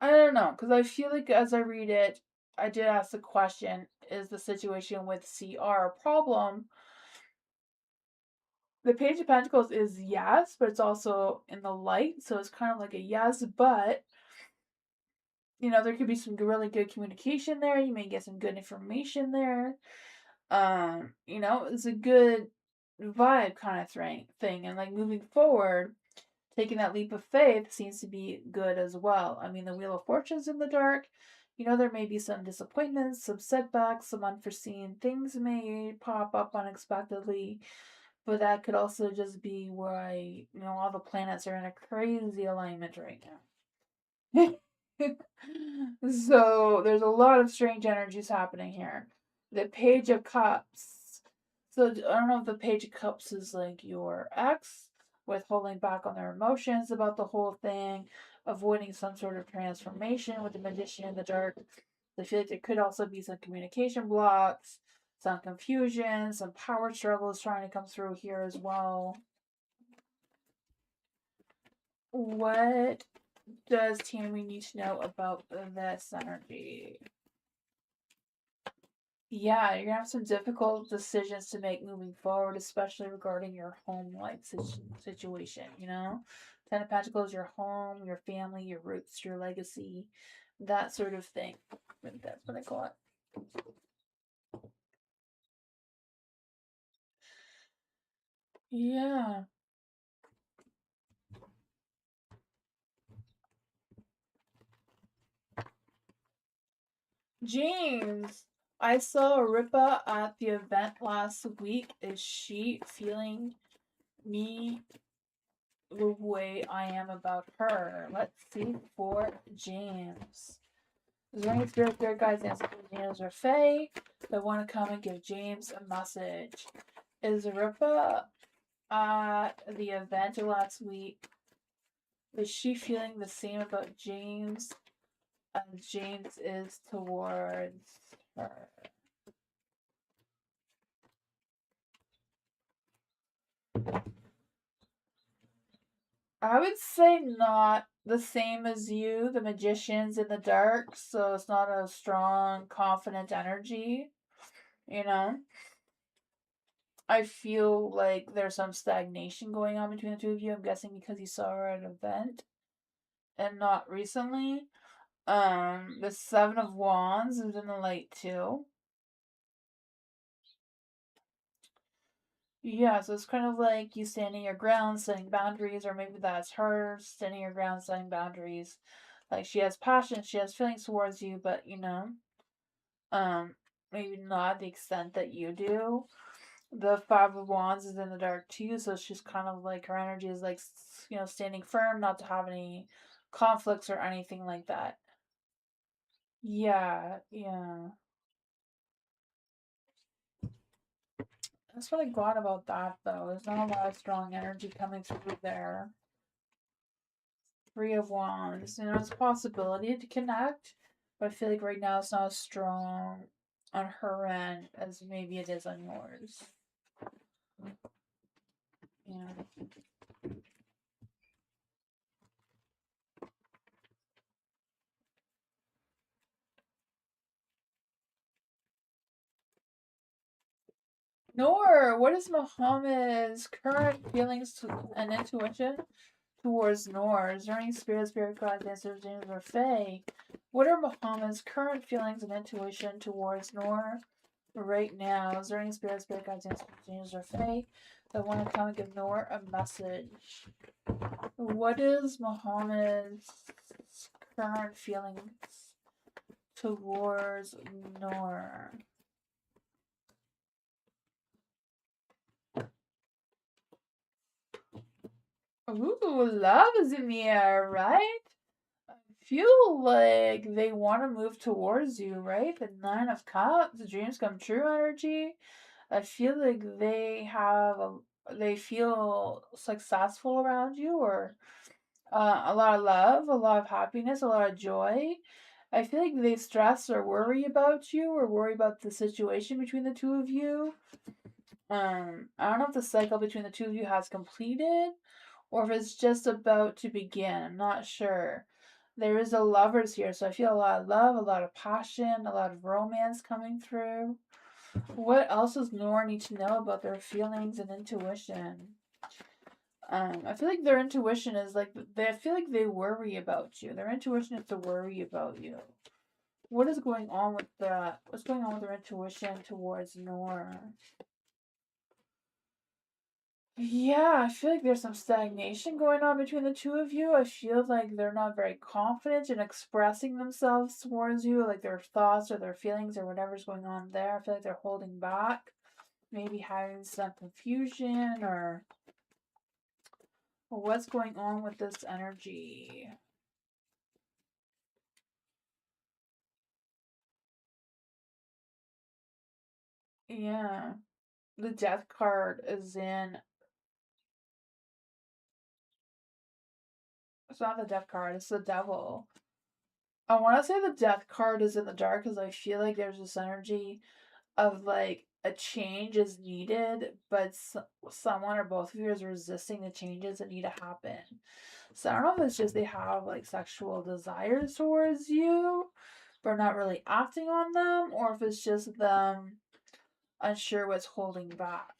Speaker 2: I don't know, because I feel like as I read it, I did ask the question, is the situation with CR a problem? The Page of Pentacles is yes, but it's also in the light, so it's kind of like a yes, but there could be some really good communication there. You may get some good information there. It's a good vibe kind of thing, and like moving forward, taking that leap of faith seems to be good as well. I mean, the Wheel of Fortune's in the dark. There may be some disappointments, some setbacks, some unforeseen things may pop up unexpectedly. But that could also just be why, all the planets are in a crazy alignment right now. So there's a lot of strange energies happening here. The Page of Cups. So I don't know if the Page of Cups is like your ex with holding back on their emotions about the whole thing, avoiding some sort of transformation with the Magician in the dark. I feel like there could also be some communication blocks, some confusion, some power struggles trying to come through here as well. What does Tammy need to know about this energy? Yeah, you're gonna have some difficult decisions to make moving forward, especially regarding your home life situation. Ten of Pentacles, your home, your family, your roots, your legacy, that sort of thing. I think that's what I call it. Yeah. James, I saw Ripa at the event last week. Is she feeling me the way I am about her? Let's see for James. Is there any spirit guides, ancestors, or fae that want to come and give James a message? Is Ripa at the event last week? Is she feeling the same about James as James is towards her? I would say not the same as you. The magician's in the dark, so it's not a strong, confident energy. You know? I feel like there's some stagnation going on between the two of you. I'm guessing because you saw her at an event and not recently. The Seven of Wands is in the light too. Yeah, so it's kind of like you standing your ground, setting boundaries, or maybe that's her standing your ground, setting boundaries. Like she has passion, she has feelings towards you, but um, maybe not the extent that you do. The Five of Wands is in the dark too, so she's kind of like her energy is like standing firm, not to have any conflicts or anything like that. Yeah, yeah. That's what I got about that though. There's not a lot of strong energy coming through there. Three of Wands. It's a possibility to connect, but I feel like right now it's not as strong on her end as maybe it is on yours. Yeah. Nor, what is Muhammad's current feelings and intuition towards Noor? Is there any spirit guides, ancestors, angels, or fae? What are Muhammad's current feelings and intuition towards Noor right now? Is there any spirit guides, ancestors, angels, or fae that want to come and give Noor a message? What is Muhammad's current feelings towards Noor? Ooh, love is in the air, right? I feel like they want to move towards you, right? The Nine of Cups, the dreams come true energy. I feel like they feel successful around you, or a lot of love, a lot of happiness, a lot of joy. I feel like they stress or worry about you, or worry about the situation between the two of you. I don't know if the cycle between the two of you has completed, or if it's just about to begin. I'm not sure. There is a lovers here, so I feel a lot of love, a lot of passion, a lot of romance coming through. What else does Nora need to know about their feelings and intuition? I feel like their intuition is like I feel like they worry about you. Their intuition is to worry about you. What is going on with that? What's going on with their intuition towards Nora? Yeah, I feel like there's some stagnation going on between the two of you. I feel like they're not very confident in expressing themselves towards you, like their thoughts or their feelings or whatever's going on there. I feel like they're holding back, maybe having some confusion or what's going on with this energy. Yeah. The death card is in. It's not the death card, it's the devil. I want to say the death card is in the dark because I feel like there's this energy of like a change is needed, but someone or both of you is resisting the changes that need to happen. So I don't know if it's just they have like sexual desires towards you, but not really acting on them, or if it's just them unsure what's holding back.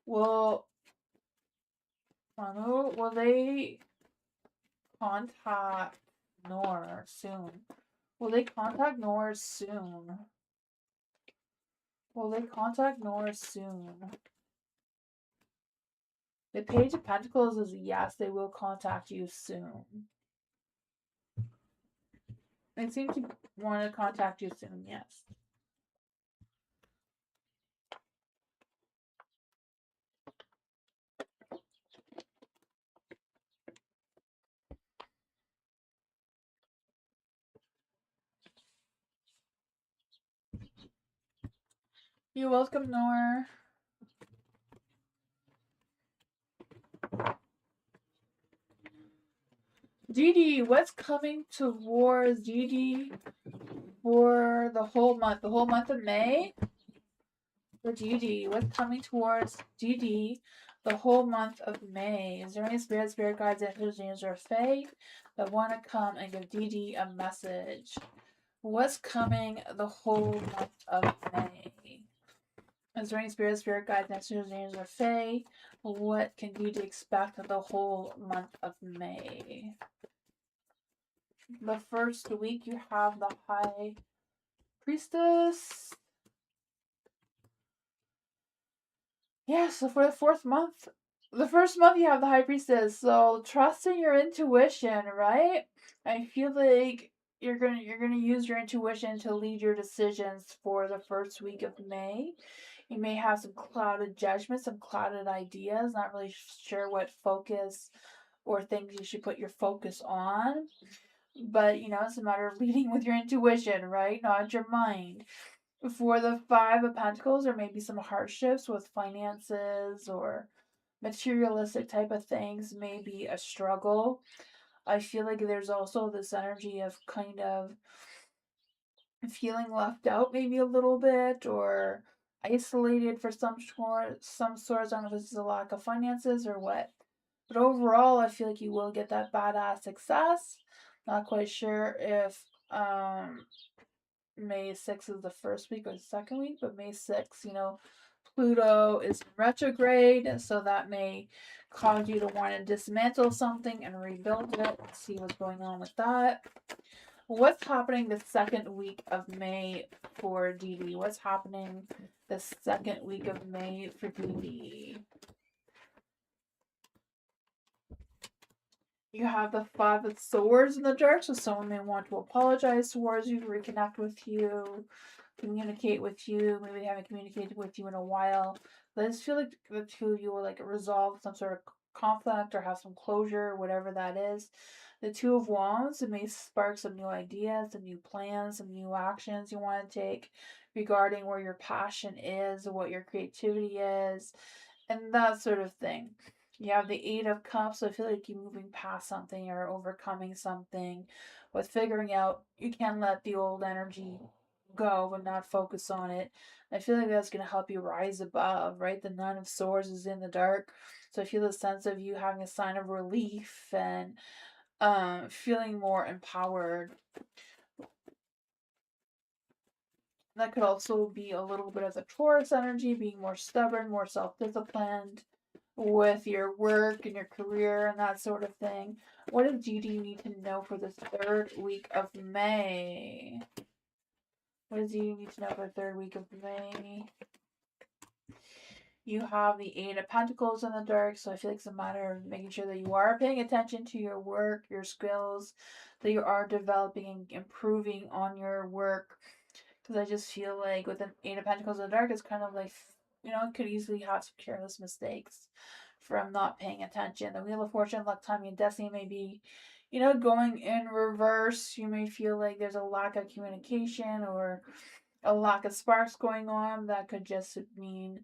Speaker 2: Will Manu, will they contact Nor soon? Will they contact Nor soon? Will they contact Nor soon? The Page of Pentacles is yes, they will contact you soon. They seem to want to contact you soon, yes. You're welcome, Nor. Dee, what's coming towards Dee for the whole month? The whole month of May? For Dee, what's coming towards Dee the whole month of May? Is there any spirit guides, angels, or fae that want to come and give Dee a message? What's coming the whole month of May? Is there any spirit guides, angels, or fae? What can Dee expect the whole month of May? The first week you have the High Priestess. Yeah, so for the first month you have the High Priestess. So trust in your intuition, right? I feel like you're gonna use your intuition to lead your decisions for the first week of May. You may have some clouded judgments, some clouded ideas, not really sure what focus or things you should put your focus on. But it's a matter of leading with your intuition, right? Not your mind. For the Five of Pentacles, there may be some hardships with finances or materialistic type of things, may be a struggle. I feel like there's also this energy of kind of feeling left out maybe a little bit, or isolated for some sorts. I don't know if this is a lack of finances or what. But overall, I feel like you will get that badass success. Not quite sure if May 6th is the first week or the second week, but May 6th, Pluto is retrograde, so that may cause you to want to dismantle something and rebuild it. See what's going on with that. What's happening the second week of May for Dee? What's happening the second week of May for Dee? You have the Five of Swords in the dark, so someone may want to apologize towards you, reconnect with you, communicate with you. Maybe they haven't communicated with you in a while. But I just feel like the two of you will resolve some sort of conflict or have some closure, whatever that is. The Two of Wands, it may spark some new ideas, some new plans, some new actions you want to take regarding where your passion is, what your creativity is, and that sort of thing. You have the Eight of Cups, so I feel like you're moving past something or overcoming something with figuring out you can let the old energy go and not focus on it. I feel like that's going to help you rise above, right? The Nine of Swords is in the dark. So I feel the sense of you having a sign of relief and feeling more empowered. That could also be a little bit of the Taurus energy, being more stubborn, more self disciplined with your work and your career and that sort of thing. What does Dee need to know for this third week of May? What does Dee need to know for the third week of May? You have the Eight of Pentacles in the dark, so I feel like it's a matter of making sure that you are paying attention to your work, your skills, that you are developing and improving on your work. Because I just feel like with an Eight of Pentacles in the dark, it's kind of like, it could easily have some careless mistakes from not paying attention. The Wheel of Fortune, luck, timing, and destiny may be, going in reverse. You may feel like there's a lack of communication or a lack of sparks going on. That could just mean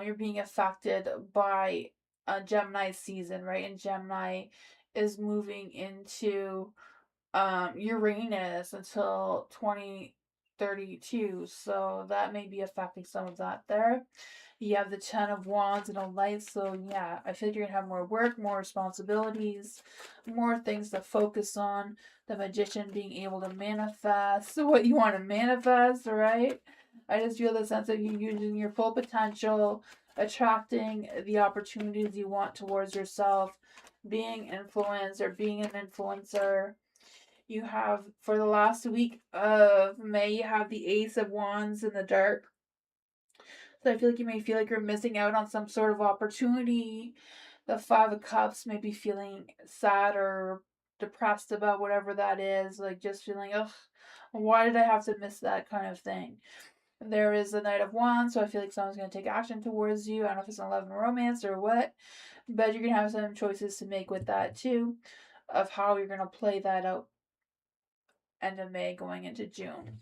Speaker 2: you're being affected by a Gemini season, right? And Gemini is moving into Uranus until 2032, so that may be affecting some of that there. You have the Ten of Wands and a Light, so yeah, I feel like you're gonna have more work, more responsibilities, more things to focus on. The Magician being able to manifest what you want to manifest, right? I just feel the sense of you using your full potential, attracting the opportunities you want towards yourself, being influenced or being an influencer. You have, for the last week of May, you have the Ace of Wands in the dark. So I feel like you may feel like you're missing out on some sort of opportunity. The Five of Cups may be feeling sad or depressed about whatever that is. Like just feeling, ugh, why did I have to miss that kind of thing? There is the Knight of Wands, so I feel like someone's going to take action towards you. I don't know if it's an love and romance or what, but you're going to have some choices to make with that too, of how you're going to play that out end of May going into June.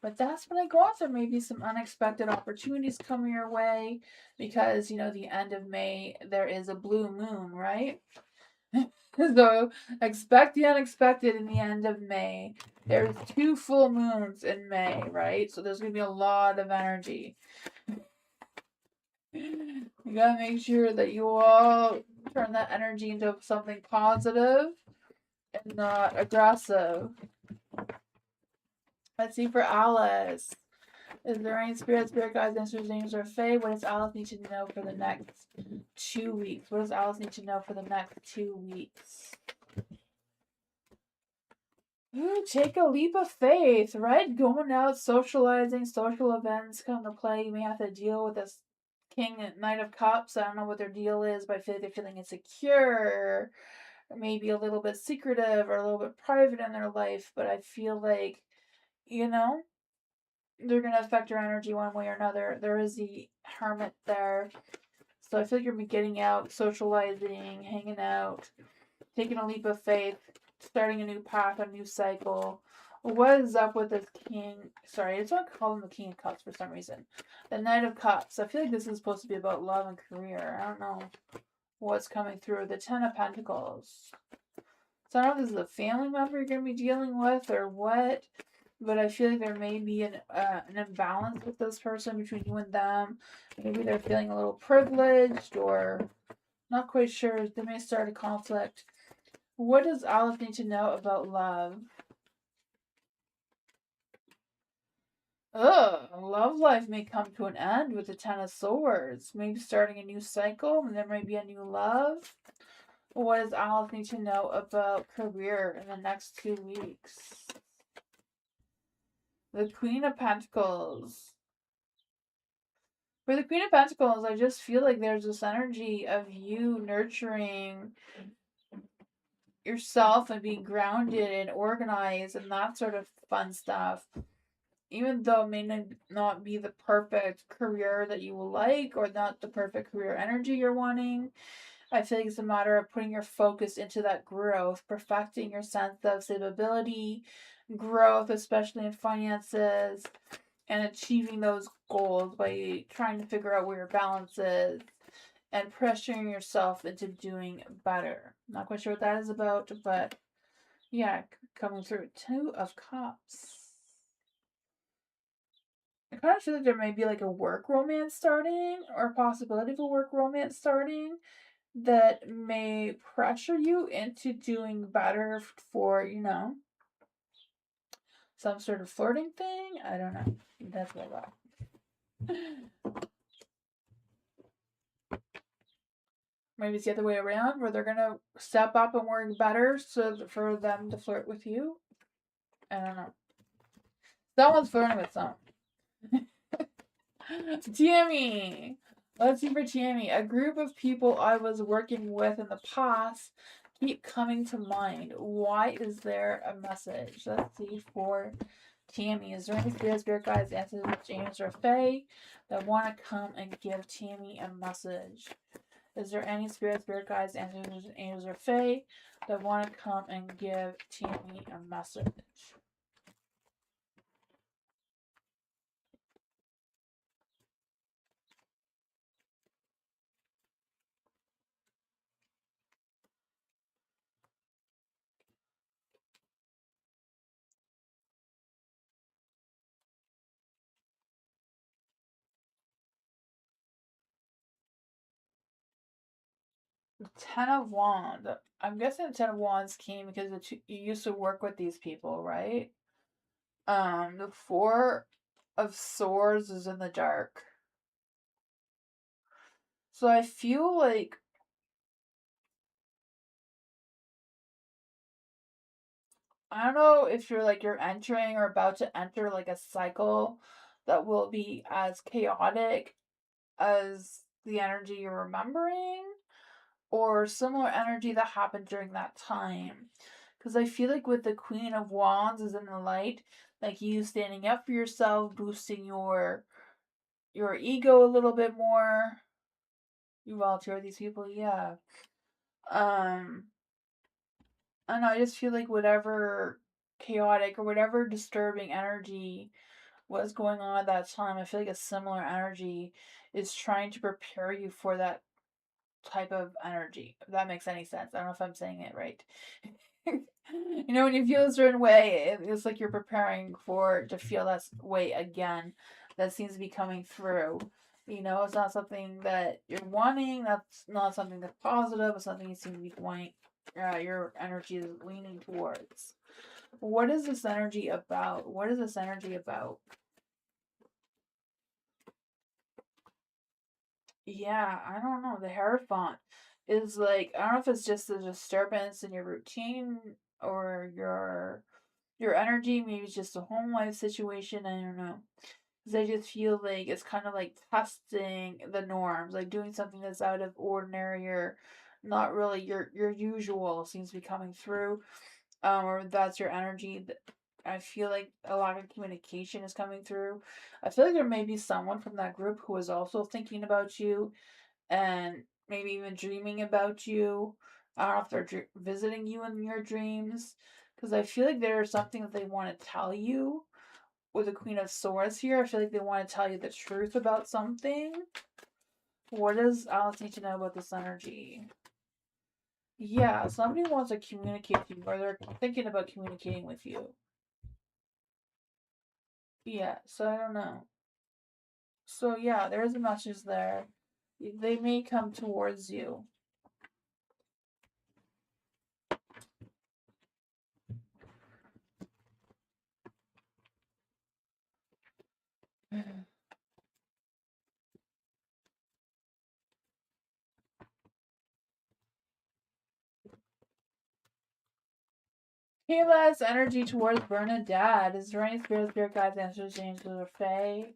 Speaker 2: But that's when I go out there. Maybe some unexpected opportunities come your way because, the end of May, there is a blue moon, right? So expect the unexpected in the end of May. There's 2 full moons in May, right? So there's going to be a lot of energy. You gotta make sure that you all turn that energy into something positive and not aggressive. Let's see for Alice. Is there any spirit guides, answers, names, or fae? What does Alice need to know for the next 2 weeks? What does Alice need to know for the next 2 weeks? Ooh, take a leap of faith, right? Going out, socializing, social events come to play. You may have to deal with this King and Knight of Cups. I don't know what their deal is, but I feel like they're feeling insecure, or maybe a little bit secretive, or a little bit private in their life. But I feel like, they're going to affect your energy one way or another. There is the Hermit there. So I feel like you're getting out, socializing, hanging out, taking a leap of faith, starting a new path, a new cycle. What is up with this king? Sorry, I just want to call him the King of Cups for some reason. The Knight of Cups. I feel like this is supposed to be about love and career. I don't know what's coming through. The Ten of Pentacles. So I don't know if this is a family member you're going to be dealing with or what, but I feel like there may be an imbalance with this person between you and them. Maybe they're feeling a little privileged or not quite sure. They may start a conflict. What does Alice need to know about love? Love life may come to an end with the Ten of Swords. Maybe starting a new cycle, and there might be a new love. What does Alice need to know about career in the next 2 weeks? The Queen of Pentacles. For the Queen of Pentacles, I just feel like there's this energy of you nurturing yourself and being grounded and organized and that sort of fun stuff. Even though it may not be the perfect career that you will like or not the perfect career energy you're wanting, I feel like it's a matter of putting your focus into that growth, perfecting your sense of stability, growth, especially in finances, and achieving those goals by trying to figure out where your balance is and pressuring yourself into doing better. Not quite sure what that is about, but yeah, coming through. 2 of Cups. I kind of feel like there may be like a work romance starting or a possibility of a work romance starting that may pressure you into doing better for, some sort of flirting thing. I don't know. That's what I got. Maybe it's the other way around where they're gonna step up and work better so for them to flirt with you. I don't know. Someone's flirting with someone. Tammy! Let's see for Tammy. A group of people I was working with in the past keep coming to mind. Why is there a message? Let's see for Tammy. Is there any spirit guides, answers, James, or Faye that want to come and give Tammy a message? Is there any spirit guides, answers, angels, or Fae that want to come and give Tammy a message? The Ten of Wands. I'm guessing the Ten of Wands came because you used to work with these people, right? The Four of Swords is in the dark. So I feel like I don't know if you're entering or about to enter like a cycle that will be as chaotic as the energy you're remembering or similar energy that happened during that time. Because I feel like with the Queen of Wands is in the light, like you standing up for yourself, boosting your ego a little bit more. You volunteer these people, yeah. I know, I just feel like whatever chaotic or whatever disturbing energy what's going on at that time. I feel like a similar energy is trying to prepare you for that type of energy. If that makes any sense. I don't know if I'm saying it right. When you feel a certain way, it's like you're preparing for to feel that way again. That seems to be coming through. It's not something that you're wanting. That's not something that's positive. It's something you seem to be wanting. Your energy is leaning towards. What is this energy about? What is this energy about? Yeah, I don't know. The Hierophant is like, I don't know if it's just a disturbance in your routine or your energy. Maybe it's just a home life situation. I don't know. Because I just feel like it's kind of like testing the norms, like doing something that's out of ordinary or not really your usual seems to be coming through. Or that's your energy. I feel like a lot of communication is coming through. I feel like there may be someone from that group who is also thinking about you and maybe even dreaming about you. I don't know if they're visiting you in your dreams, because I feel like there's something that they want to tell you. With the Queen of Swords here, I feel like they want to tell you the truth about something. What does Alice need to know about this energy? Yeah, somebody wants to communicate with you, or they're thinking about communicating with you. Yeah, so I don't know. So yeah, there's a message there. They may come towards you. Kayla's energy towards Bernadette. Is there any spirit guides, answers, angels, or fae?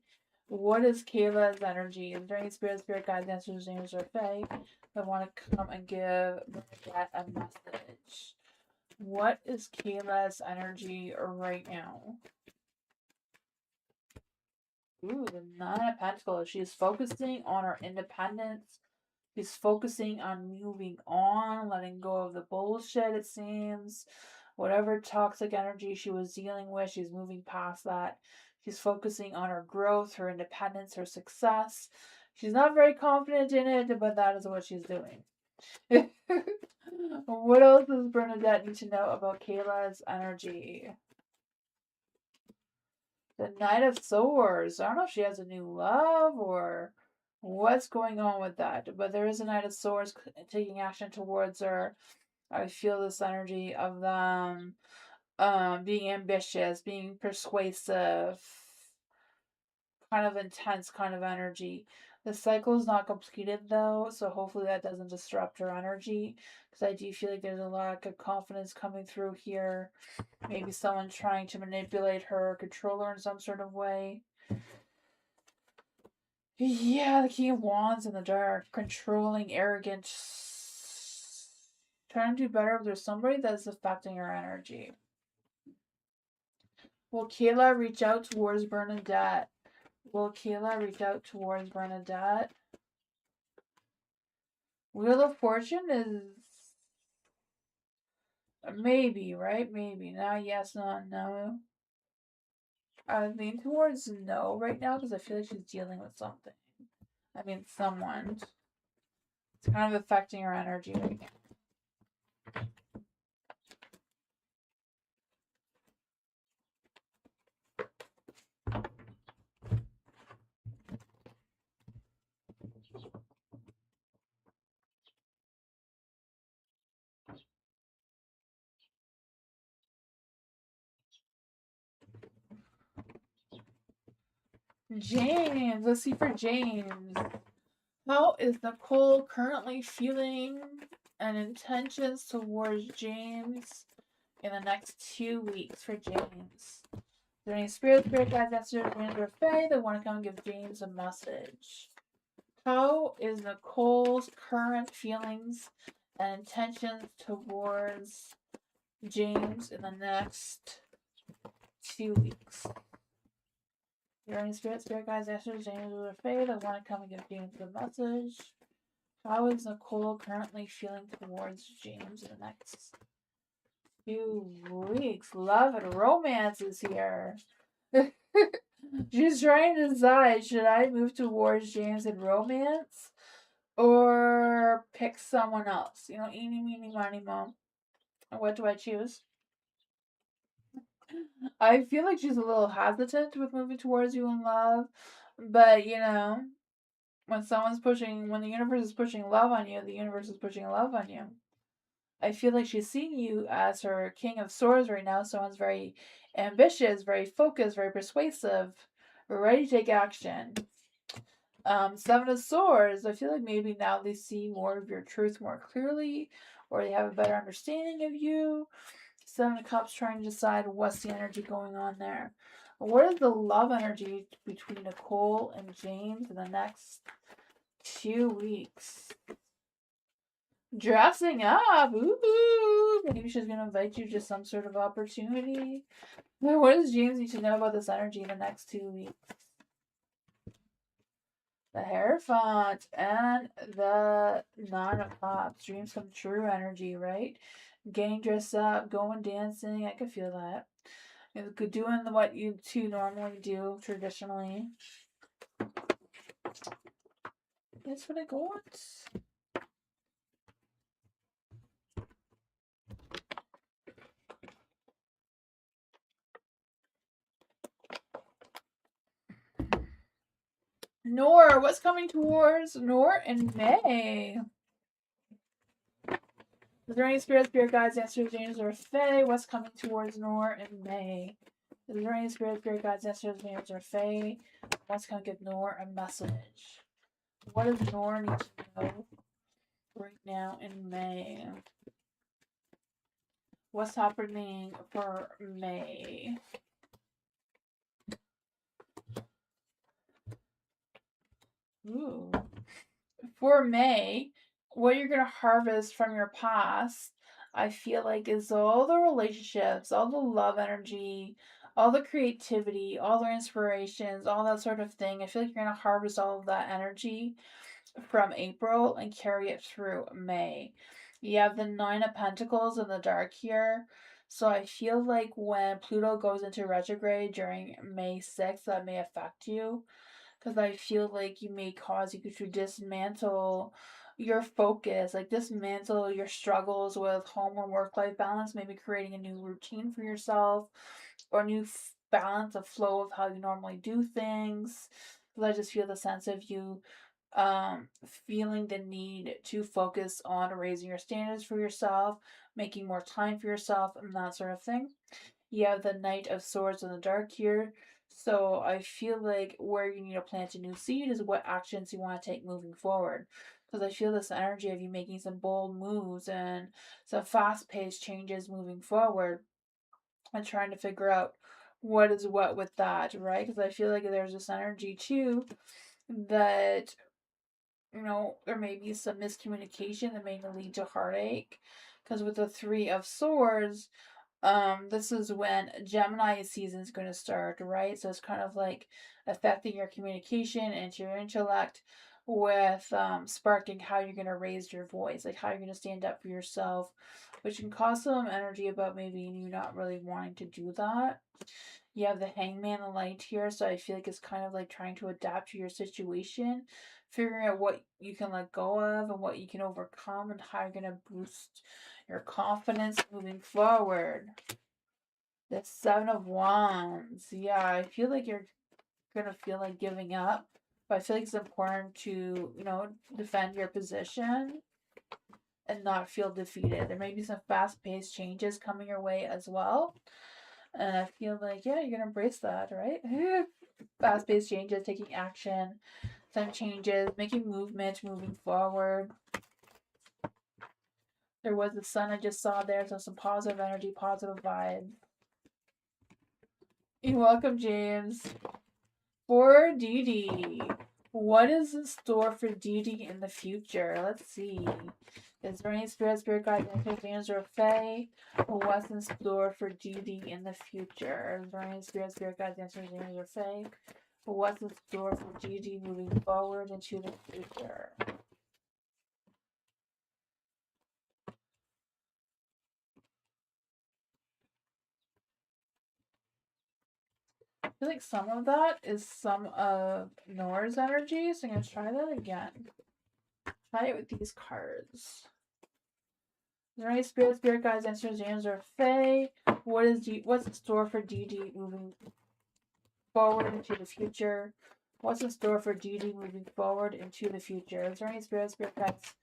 Speaker 2: What is Kayla's energy? Is there any spirit guides, answers, angels, or fae that want to come and give Bernadette a message? What is Kayla's energy right now? Ooh, the Nine of Pentacles. She is focusing on her independence. She's focusing on moving on, letting go of the bullshit, it seems. Whatever toxic energy she was dealing with, she's moving past that. She's focusing on her growth, her independence, her success. She's not very confident in it, but that is what she's doing. What else does Bernadette need to know about Kayla's energy? The Knight of Swords. I don't know if she has a new love or what's going on with that, but there is a Knight of Swords taking action towards her. I feel this energy of them being ambitious, being persuasive, kind of intense kind of energy. The cycle is not completed though, so hopefully that doesn't disrupt her energy because I do feel like there's a lack of confidence coming through here. Maybe someone trying to manipulate her or control her in some sort of way. Yeah, the King of Wands in the dark, controlling, arrogant, trying to do better, but there's somebody that's affecting her energy. Will Kayla reach out towards Bernadette? Will Kayla reach out towards Bernadette? Wheel of Fortune is maybe, right? Maybe. Not yes, not no. I lean towards no right now because I feel like she's dealing with something. I mean, someone. It's kind of affecting her energy right now. James, let's see for James. How is Nicole currently feeling and intentions towards James in the next 2 weeks for James? Is there any spirit guides, answers, winds, or fae that want to come and give James a message? How is Nicole's current feelings and intentions towards James in the next 2 weeks? Are there any spirit guides, answers, James, or fae that want to come and give James a message? How is Nicole currently feeling towards James in the next few weeks? Love and romance is here. She's trying to decide, should I move towards James in romance or pick someone else? You know, eeny, meeny, miny, mo. What do I choose? I feel like she's a little hesitant with moving towards you in love, but you know, when the universe is pushing love on you, the universe is pushing love on you. I feel like she's seeing you as her king of swords right now. Someone's very ambitious, very focused, very persuasive, ready to take action. Seven of Swords. I feel like maybe now they see more of your truth more clearly, or they have a better understanding of you. Seven of Cups trying to decide what's the energy going on there. What is the love energy between Nicole and James in the next 2 weeks? Dressing up. Ooh. Maybe she's going to invite you to some sort of opportunity. What does James need to know about this energy in the next 2 weeks? The Hierophant and the Nine of Cups. Dreams come true energy, right? Getting dressed up, going dancing. I could feel that. Doing what you two normally do traditionally. That's what I got. Nor, what's coming towards Nor in May? Is there any spirit guides, answers, James, or Fae? What's coming towards Nor in May? Is there any spirit guides, answers, James, or Fae? What's going to give Nor a message? What does Nor need to know right now in May? What's happening for May? Ooh. For May, what you're going to harvest from your past, I feel like, is all the relationships, all the love energy, all the creativity, all the inspirations, all that sort of thing. I feel like you're going to harvest all of that energy from April and carry it through May. You have the Nine of Pentacles in the dark here. So I feel like when Pluto goes into retrograde during May 6th, that may affect you. Because I feel like you to dismantle your focus, like dismantle your struggles with home and work life balance, maybe creating a new routine for yourself or a new balance of flow of how you normally do things. Because I just feel the sense of you feeling the need to focus on raising your standards for yourself, making more time for yourself, and that sort of thing. You have the Knight of Swords in the dark here. So I feel like where you need to plant a new seed is what actions you want to take moving forward. Because I feel this energy of you making some bold moves and some fast paced changes moving forward and trying to figure out what is what with that, right? Because I feel like there's this energy too that there may be some miscommunication that may lead to heartache. Because with the Three of Swords, this is when Gemini season is going to start, right? So it's kind of like affecting your communication and your intellect with sparking how you're going to raise your voice, like how you're going to stand up for yourself, which can cause some energy about maybe you not really wanting to do that. You have the Hangman and Light here, so I feel like it's kind of like trying to adapt to your situation, figuring out what you can let go of and what you can overcome and how you're going to boost your confidence moving forward. The Seven of Wands. Yeah, I feel like you're going to feel like giving up, but I feel like it's important to, defend your position and not feel defeated. There may be some fast paced changes coming your way as well. And I feel like, yeah, you're going to embrace that, right? Fast paced changes, taking action, some changes, making movement, moving forward. There was the sun I just saw there, so some positive energy, positive vibes. You're welcome, James. For Dee Dee, what is in store for Dee Dee in the future? Let's see. Is there any spirit guide, James, or Fae? What's in store for Dee Dee in the future? Is there any spirit guide, James, or Fae? What's in store for Dee Dee moving forward into the future? I feel like some of that is some of Nora's energy, so I'm gonna try that again. Try it with these cards. Is there any spirit guides, answers, James, or Fae? What's in store for DD moving forward into the future? What's in store for DD moving forward into the future? Is there any spirit guides,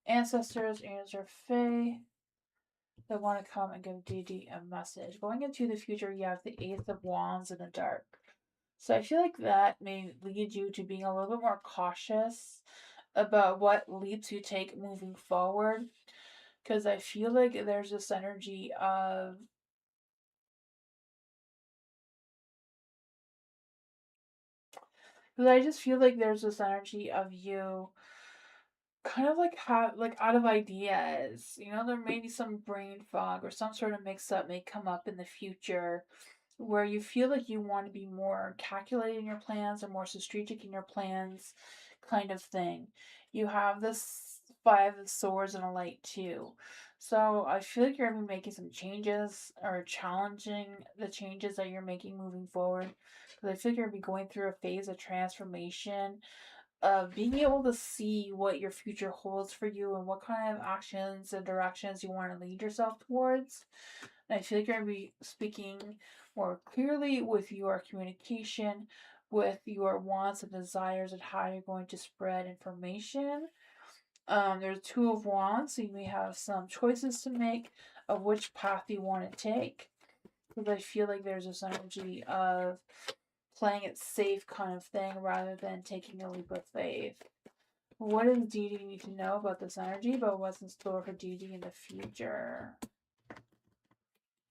Speaker 2: ancestors, James, or Fae that want to come and give DD a message? Going into the future, you have the Ace of Wands in the dark. So I feel like that may lead you to being a little bit more cautious about what leaps you take moving forward. Because I feel like there's this energy of. Because I just feel like there's this energy of you kind of like out of ideas. There may be some brain fog or some sort of mix up may come up in the future where you feel like you want to be more calculated in your plans or more strategic in your plans, kind of thing. You have this Five of Swords and a Light too. So I feel like you're going to be making some changes or challenging the changes that you're making moving forward. Because I feel like you're going to be going through a phase of transformation, of being able to see what your future holds for you and what kind of actions and directions you want to lead yourself towards. And I feel like you're going to be speaking more clearly with your communication, with your wants and desires, and how you're going to spread information. There's Two of Wands, so you may have some choices to make of which path you want to take. Because I feel like there's this energy of playing it safe kind of thing rather than taking a leap of faith. What does Dee need to know about this energy, about what's in store for Dee in the future?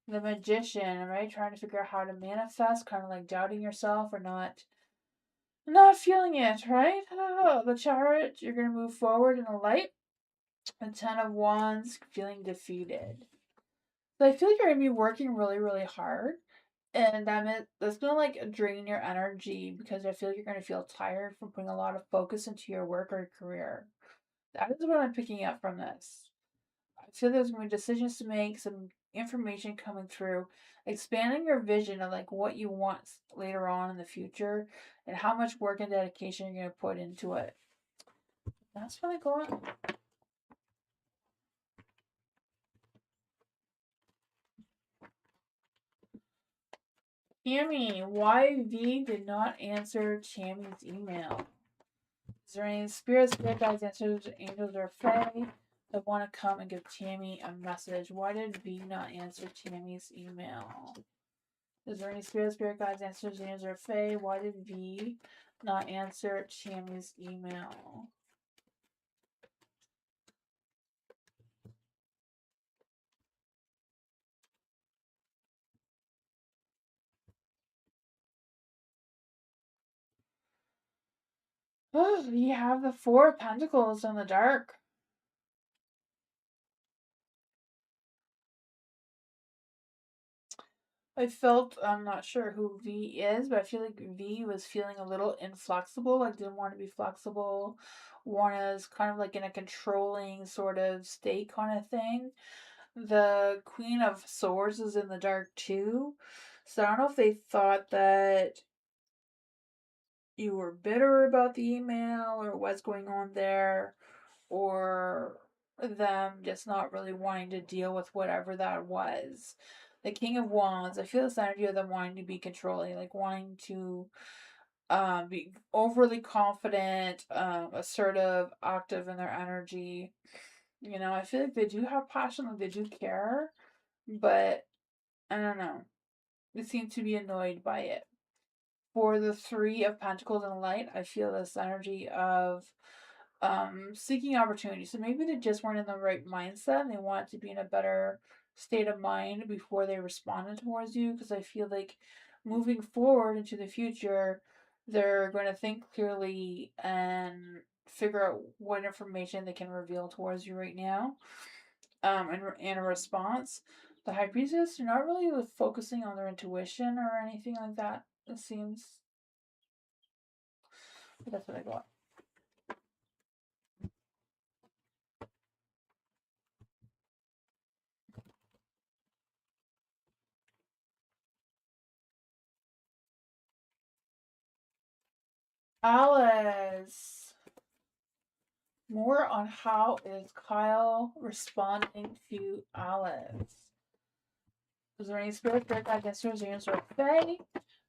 Speaker 2: The Magician, right? Trying to figure out how to manifest, kind of like doubting yourself or not feeling it, right? Oh, the Chariot, you're going to move forward in the light. The Ten of Wands, feeling defeated. So I feel like you're going to be working really, really hard. And that's going to like drain your energy because I feel like you're going to feel tired from putting a lot of focus into your work or career. That is what I'm picking up from this. I feel there's going to be decisions to make, some information coming through, expanding your vision of like what you want later on in the future and how much work and dedication you're going to put into it. That's what I got. Tammy, why V did not answer Tammy's email? Is there any spirit guides, answers, angels, or fae that want to come and give Tammy a message? Why did V not answer Tammy's email? Is there any spirit guides, answers, angels, or fae? Why did V not answer Tammy's email? Oh, we have the Four of Pentacles in the dark. I'm not sure who V is, but I feel like V was feeling a little inflexible, like didn't want to be flexible, was kind of like in a controlling sort of state kind of thing. The Queen of Swords is in the dark too. So I don't know if they thought that you were bitter about the email or what's going on there, or them just not really wanting to deal with whatever that was. The King of Wands, I feel this energy of them wanting to be controlling, like wanting to be overly confident, assertive, active in their energy. I feel like they do have passion, like they do care, but I don't know. They seem to be annoyed by it. For the Three of Pentacles and Light, I feel this energy of seeking opportunity. So maybe they just weren't in the right mindset and they wanted to be in a better state of mind before they responded towards you. Because I feel like moving forward into the future, they're going to think clearly and figure out what information they can reveal towards you right now. In a response, the High Priestess, they're not really focusing on their intuition or anything like that. It seems. But that's what I got. Alice. More on how is Kyle responding to Alice. Is there any spirit guides, answers, or fae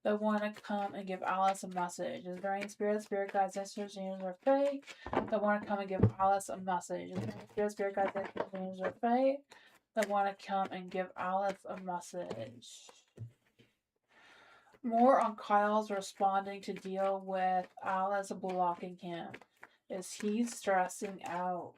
Speaker 2: that want to come and give Alice a message? Is there any spirit guides, answers, or fae that want to come and give Alice a message? Is there any spirit guides, answers, or fae that want to come and give Alice a message? More on Kyle's responding to deal with Alice blocking him. Is he stressing out?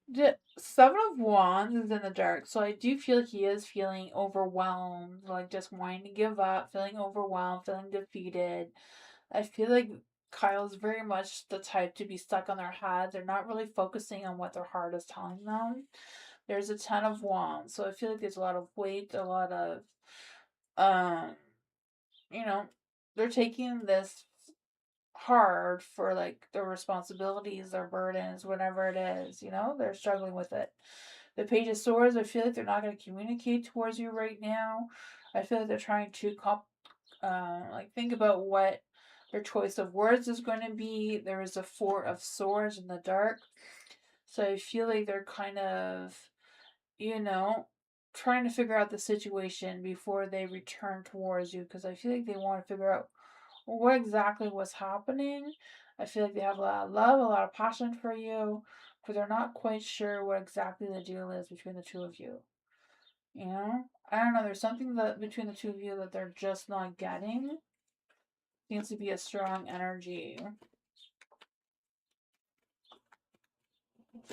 Speaker 2: The Seven of Wands is in the dark, so I do feel he is feeling overwhelmed, like just wanting to give up, feeling overwhelmed, feeling defeated. I feel like Kyle's very much the type to be stuck on their head. They're not really focusing on what their heart is telling them. There's a Ten of Wands, so I feel like there's a lot of weight, a lot of, um, you know, they're taking this hard for like their responsibilities, their burdens, whatever it is, they're struggling with it. The Page of Swords, I feel like they're not going to communicate towards you right now. I feel like they're trying to like think about what their choice of words is going to be. There is a Four of Swords in the dark, so I feel like they're kind of, you know, trying to figure out the situation before they return towards you, because I feel like they want to figure out what exactly was happening. I feel like they have a lot of love, a lot of passion for you, but they're not quite sure what exactly the deal is between the two of you. I don't know. There's something that between the two of you that they're just not getting. Seems to be a strong energy.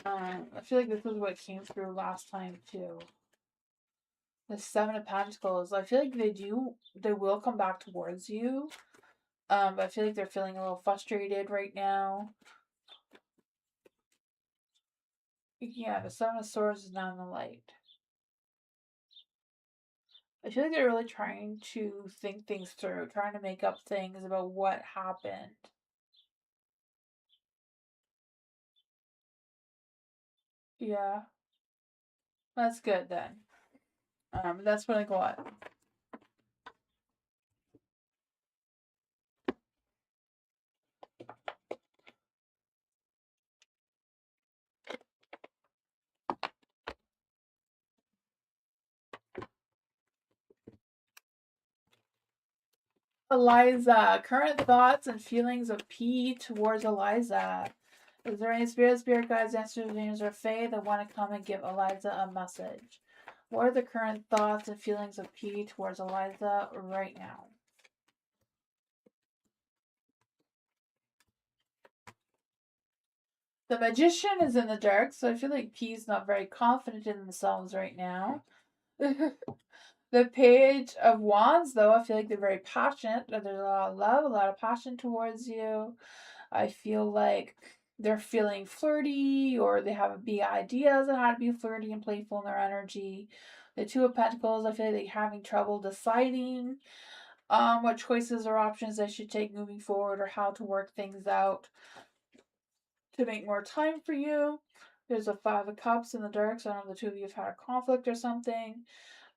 Speaker 2: I feel like this is what came through last time too. The Seven of Pentacles. I feel like they will come back towards you. But I feel like they're feeling a little frustrated right now. Yeah, the Seven of Swords is now in the light. I feel like they're really trying to think things through, trying to make up things about what happened. Yeah, that's good then. That's what I got. Eliza, current thoughts and feelings of P towards Eliza. Is there any spirit guides, answers, or fae that want to come and give Eliza a message? What are the current thoughts and feelings of P towards Eliza right now? The Magician is in the dark, so I feel like P's not very confident in themselves right now. The Page of Wands, though, I feel like they're very passionate. There's a lot of love, a lot of passion towards you. I feel like they're feeling flirty, or they have big ideas on how to be flirty and playful in their energy. The Two of Pentacles, I feel like they're having trouble deciding what choices or options they should take moving forward, or how to work things out to make more time for you. There's a Five of Cups in the dark, so I don't know if the two of you have had a conflict or something,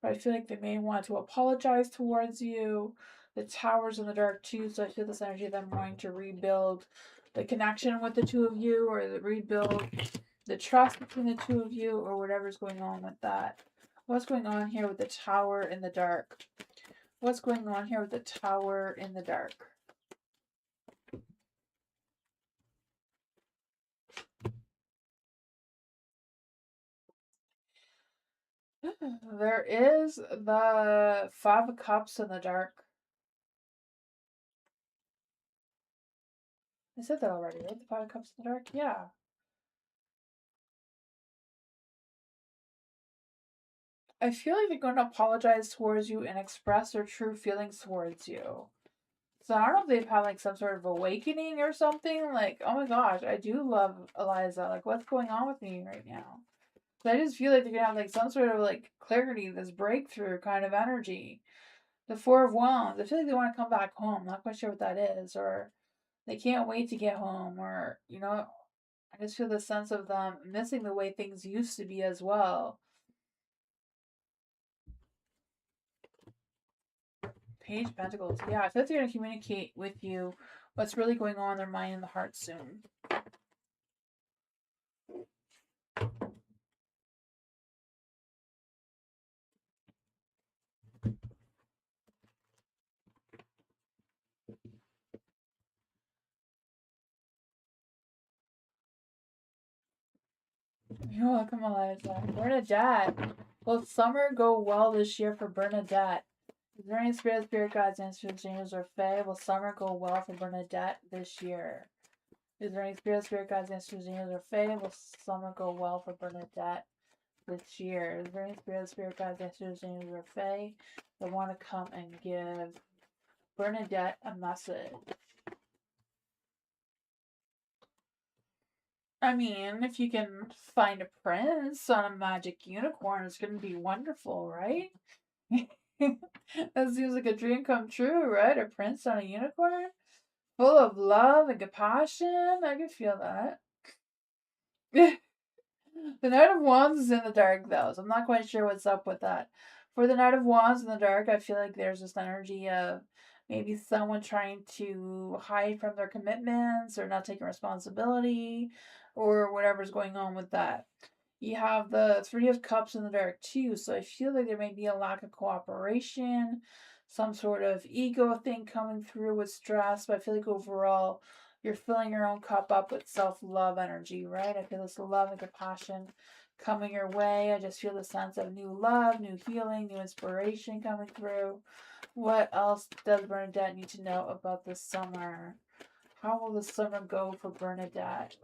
Speaker 2: but I feel like they may want to apologize towards you. The Tower's in the dark too, so I feel this energy of them wanting to rebuild the connection with the two of you, or rebuild the trust between the two of you, or whatever's going on with that. What's going on here with the Tower in the dark? What's going on here with the Tower in the dark? There is the Five of Cups in the dark. I said that already, right? The Five of Cups in the dark? Yeah. I feel like they're going to apologize towards you and express their true feelings towards you. So I don't know if they've had like some sort of awakening or something. Like, oh my gosh, I do love Eliza. Like, what's going on with me right now? But I just feel like they're gonna have like some sort of like clarity, this breakthrough kind of energy. The Four of Wands. I feel like they want to come back home. Not quite sure what that is, or they can't wait to get home, or I just feel the sense of them missing the way things used to be as well. Page of Pentacles. Yeah, I feel like they're going to communicate with you what's really going on in their mind and the heart soon. You're welcome, Eliza. Bernadette. Will summer go well this year for Bernadette? Is there any spirit guides, ancestors, angels, or fae? Will summer go well for Bernadette this year? Is there any spirit guides, ancestors, angels, or fae? Will summer go well for Bernadette this year? Is there any spirit guides, ancestors, angels, or fae that want to come and give Bernadette a message? I mean, if you can find a prince on a magic unicorn, it's going to be wonderful, right? That seems like a dream come true, right? A prince on a unicorn? Full of love and compassion? I can feel that. The Knight of Wands is in the dark, though, so I'm not quite sure what's up with that. For the Knight of Wands in the dark, I feel like there's this energy of maybe someone trying to hide from their commitments or not taking responsibility or whatever's going on with that. You have the Three of Cups in the dark, too, so I feel like there may be a lack of cooperation, some sort of ego thing coming through with stress, but I feel like overall you're filling your own cup up with self-love energy, right? I feel this love and compassion coming your way. I just feel the sense of new love, new healing, new inspiration coming through. What else does Bernadette need to know about this summer? How will the summer go for Bernadette?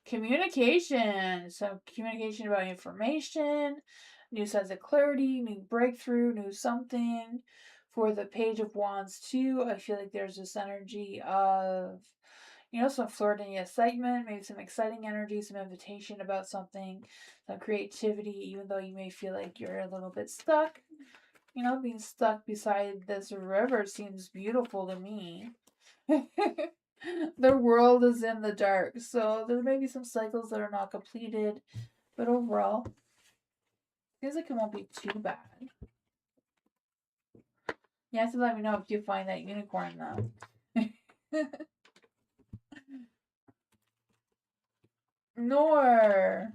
Speaker 2: Communication. So communication about information, new sense of clarity, new breakthrough, new something. For the Page of Wands too, I feel like there's this energy of, some flirting excitement, maybe some exciting energy, some invitation about something, some creativity, even though you may feel like you're a little bit stuck. Being stuck beside this river seems beautiful to me. The world is in the dark, so there may be some cycles that are not completed, but overall, feels like it won't be too bad. You have to let me know if you find that unicorn, though. Nor.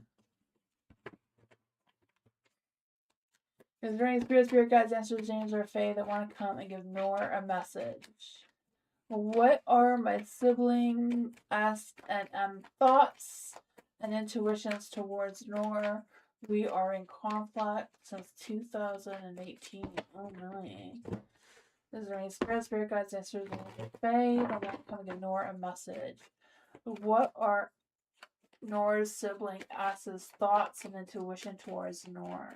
Speaker 2: Is there any spirit guides, ancestors, angels, or fae that want to come and give Nor a message? What are my sibling S and M thoughts and intuitions towards Nor? We are in conflict since 2018. Oh my. Is there any spirit guides, ancestors, or fae that want to come and give Nor a message? What are Nor's sibling S's thoughts and intuition towards Nor?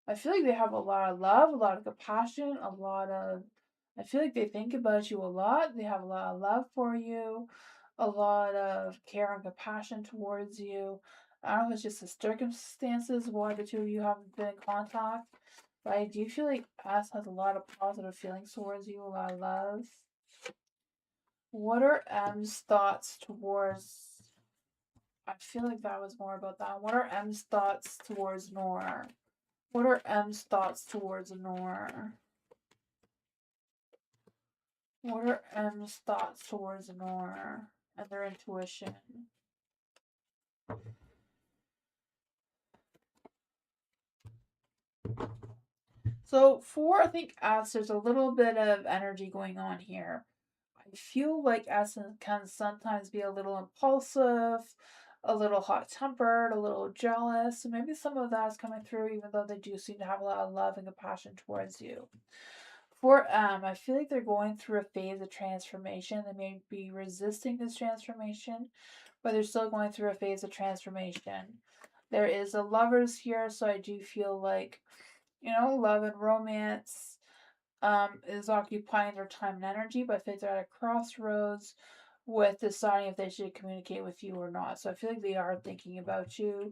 Speaker 2: I feel like they have a lot of love, a lot of compassion, I feel like they think about you a lot. They have a lot of love for you, a lot of care and compassion towards you. I don't know if it's just the circumstances why the two of you haven't been in contact, but I do feel like S has a lot of positive feelings towards you, a lot of love. What are M's thoughts towards? I feel like that was more about that. What are M's thoughts towards Nor? What are M's thoughts towards Nor? What are M's thoughts towards Nor and their intuition? So for, I think, S, there's a little bit of energy going on here. I feel like S can sometimes be a little impulsive, a little hot-tempered, a little jealous. So maybe some of that's coming through, even though they do seem to have a lot of love and compassion towards you. For I feel like they're going through a phase of transformation. They may be resisting this transformation, but they're still going through a phase of transformation. There is a lovers here, so I do feel like, love and romance is occupying their time and energy, but I think they're at a crossroads with deciding if they should communicate with you or not. So I feel like they are thinking about you.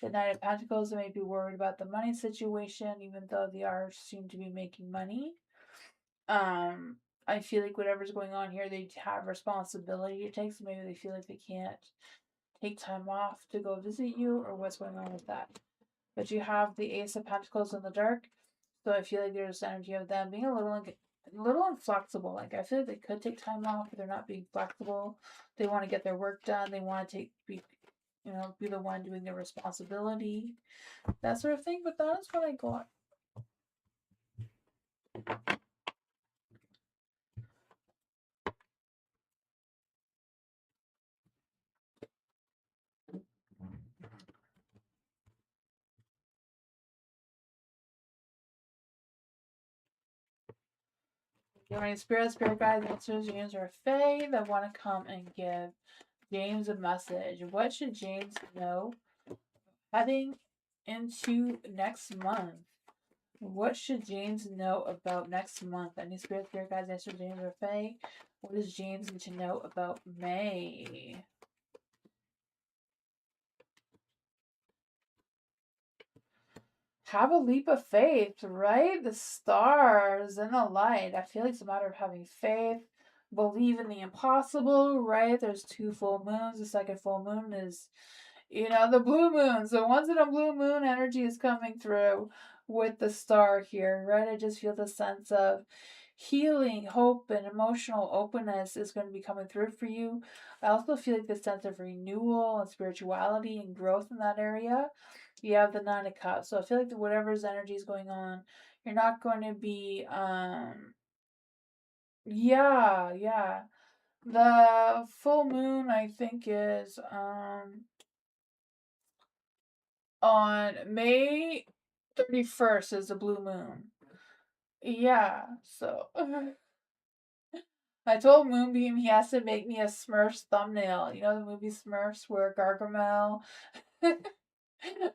Speaker 2: The Knight of Pentacles, they may be worried about the money situation, even though they are seem to be making money. I feel like whatever's going on here, they have responsibility to take, so maybe they feel like they can't take time off to go visit you, or what's going on with that. But you have the Ace of Pentacles in the dark, so I feel like there's energy of them being a little inflexible. Like I feel like they could take time off, but they're not being flexible. They want to get their work done. They want to be the one doing their responsibility, that sort of thing. But that is what I got. You have any spirit guides, answers, James, or Fae that want to come and give James a message? What should James know heading into next month? What should James know about next month? Any spirit guides, answers, James, or Fae? What does James need to know about May? Have a leap of faith, right? The stars and the light. I feel like it's a matter of having faith, believe in the impossible, right? There's 2 full moons. The second full moon is, the blue moon. So once in a blue moon, energy is coming through with the star here, right? I just feel the sense of healing, hope, and emotional openness is going to be coming through for you. I also feel like the sense of renewal and spirituality and growth in that area. You have the 9 of Cups. So I feel like whatever's energy is going on, you're not going to be, yeah. The full moon, I think, is, on May 31st is the blue moon. Yeah, so I told Moonbeam he has to make me a Smurfs thumbnail. You know the movie Smurfs where Gargamel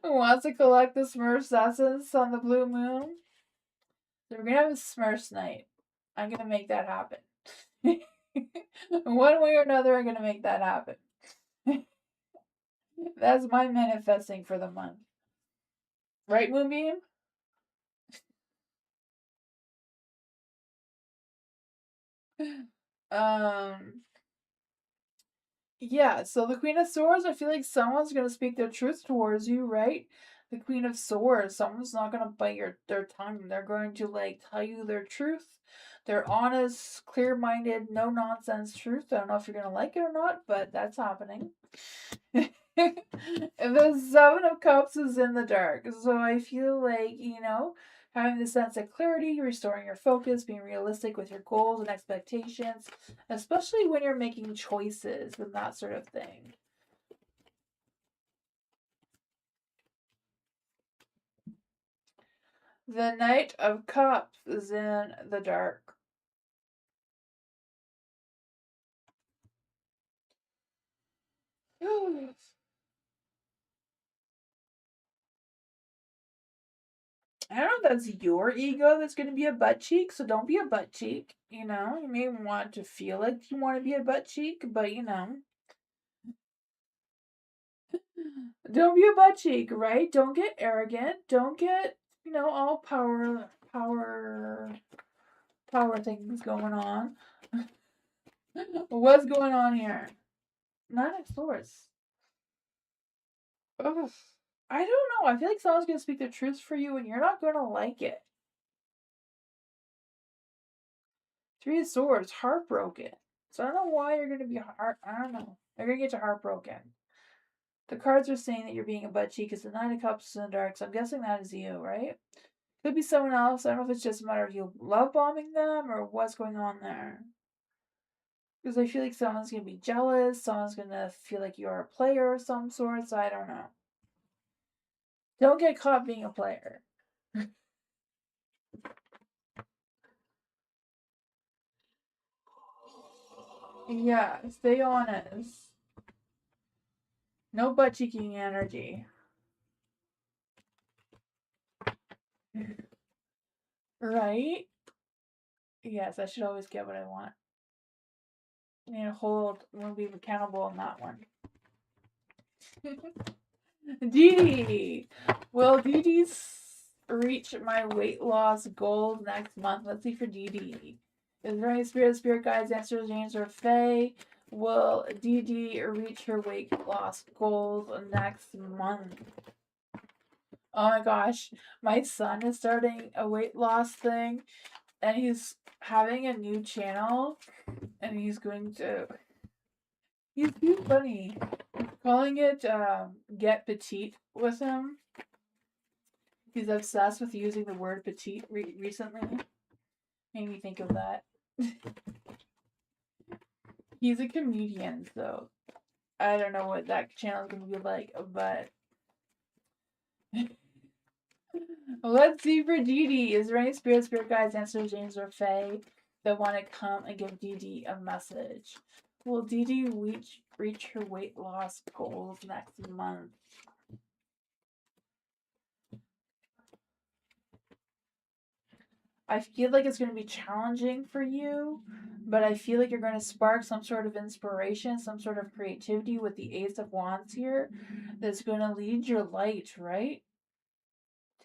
Speaker 2: wants to collect the Smurfs essence on the blue moon? So we're gonna have a Smurfs night. I'm gonna make that happen. One way or another, I'm gonna make that happen. That's my manifesting for the month. Right, Moonbeam? Um, yeah, so the Queen of Swords, I feel like someone's going to speak their truth towards you, right? The Queen of Swords, someone's not going to bite their tongue. They're going to, tell you their truth. They're honest, clear-minded, no-nonsense truth. I don't know if you're going to like it or not, but that's happening. The 7 of Cups is in the dark, so I feel like, having the sense of clarity, restoring your focus, being realistic with your goals and expectations, especially when you're making choices and that sort of thing. The Knight of Cups is in the dark. I don't know if that's your ego that's going to be a butt cheek, so don't be a butt cheek. You may want to feel like you want to be a butt cheek, but don't be a butt cheek, right? Don't get arrogant. Don't get, all power things going on. What's going on here? 9 of Swords. Ugh. I don't know. I feel like someone's going to speak the truth for you and you're not going to like it. 3 of Swords, heartbroken. So I don't know why you're going to be I don't know. You're going to get you heartbroken. The cards are saying that you're being a butt cheek because the 9 of Cups is in the dark, so I'm guessing that is you, right? Could be someone else. I don't know if it's just a matter of you love bombing them or what's going on there. Because I feel like someone's going to be jealous. Someone's going to feel like you're a player of some sort. So I don't know. Don't get caught being a player. Yeah, stay honest. No butt cheeking energy. Right? Yes, I should always get what I want. We'll be accountable on that one. Dee. Will Dee reach my weight loss goals next month? Let's see for Dee. Is there any spirit guides, ancestors, angels, or fae? Will DD reach her weight loss goals next month? Oh my gosh, my son is starting a weight loss thing, and he's having a new channel, and he's going to. He's too funny. Calling it Get Petite with him. He's obsessed with using the word petite recently. Made me think of that. He's a comedian, so I don't know what that channel is gonna be like, but let's see for Dee. Is there any spirit guides, ancestors, James, or Fae that want to come and give Dee a message? Will Dee reach her weight loss goals next month? I feel like it's going to be challenging for you, but I feel like you're going to spark some sort of inspiration, some sort of creativity with the Ace of Wands here that's going to lead your light, right?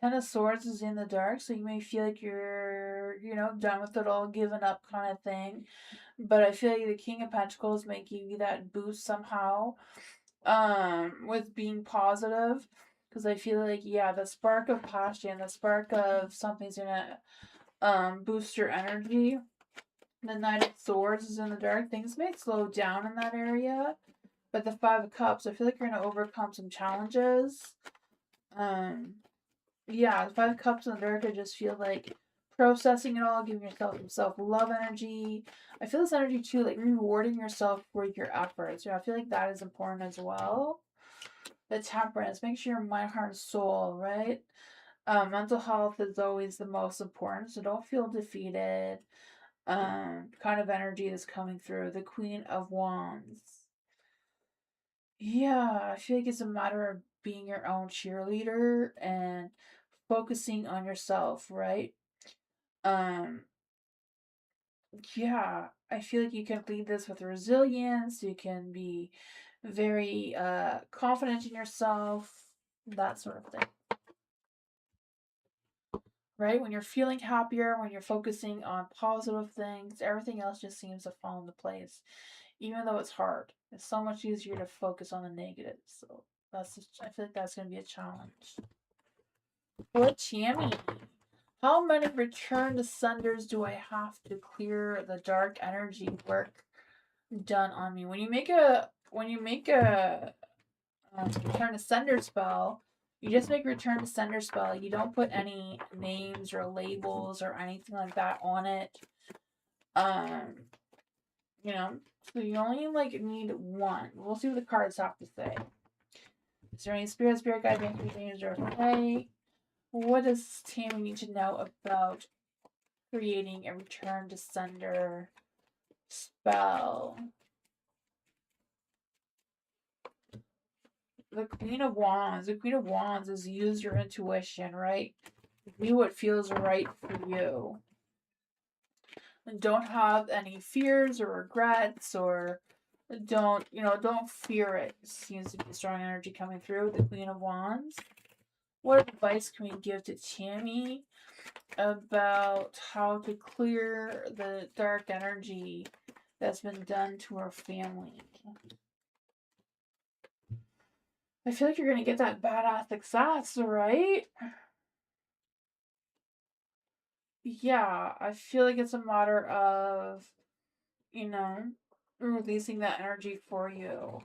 Speaker 2: Ten of Swords is in the dark, so you may feel like you're, done with it all, given up kind of thing. But I feel like the King of Pentacles may give you that boost somehow, with being positive. Because I feel like, yeah, the spark of passion, the spark of something's gonna boost your energy. The Knight of Swords is in the dark. Things may slow down in that area. But the Five of Cups, I feel like you're going to overcome some challenges. Yeah, the Five of Cups in the dark, I just feel like processing it all, giving yourself some self-love energy. I feel this energy too, like rewarding yourself for your efforts. I feel like that is important as well. The Temperance, make sure your mind, heart, and soul, right? Mental health is always the most important, so don't feel defeated. Kind of energy is coming through. The Queen of Wands. Yeah, I feel like it's a matter of being your own cheerleader and focusing on yourself, right? Um, yeah, I feel like you can lead this with resilience. You can be very confident in yourself, that sort of thing. Right? When you're feeling happier, when you're focusing on positive things, everything else just seems to fall into place. Even though it's hard, it's so much easier to focus on the negatives. So I feel like that's going to be a challenge. For Tammy, how many return to senders do I have to clear the dark energy work done on me? When you make a return to sender spell, you just make return to sender spell. You don't put any names or labels or anything like that on it. You know, so you only need one. We'll see what the cards have to say. Is there any spirit guide, angels, or fae? What does Tammy need to know about creating a return to sender spell? The Queen of Wands. The Queen of Wands is use your intuition, right? Do what feels right for you. And don't have any fears or regrets, or don't fear it. Seems to be strong energy coming through. The Queen of Wands. What advice can we give to Tammy about how to clear the dark energy that's been done to her family? I feel like you're gonna get that badass success, right? Yeah, I feel like it's a matter of, releasing that energy for you.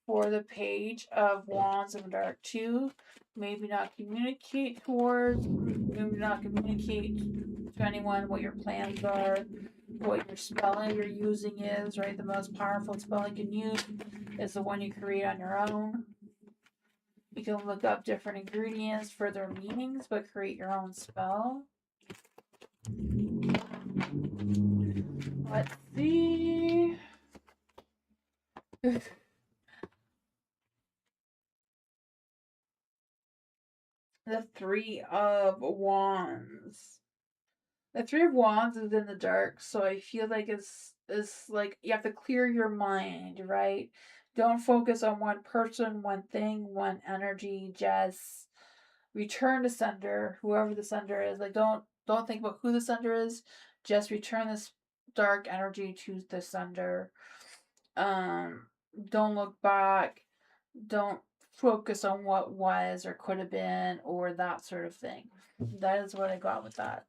Speaker 2: For the Page of Wands in the Dark 2, maybe not communicate to anyone what your plans are, what your spell you're using is, right? The most powerful spell you can use is the one you create on your own. You can look up different ingredients for their meanings, but create your own spell. Let's see. The Three of Wands. The Three of Wands is in the dark, so I feel like it's like you have to clear your mind, right? Don't focus on one person, one thing, one energy. Just return to sender, whoever the sender is. Like don't think about who the sender is. Just return this dark energy to the sender. Don't look back. Don't focus on what was or could have been or that sort of thing. That is what I got with that.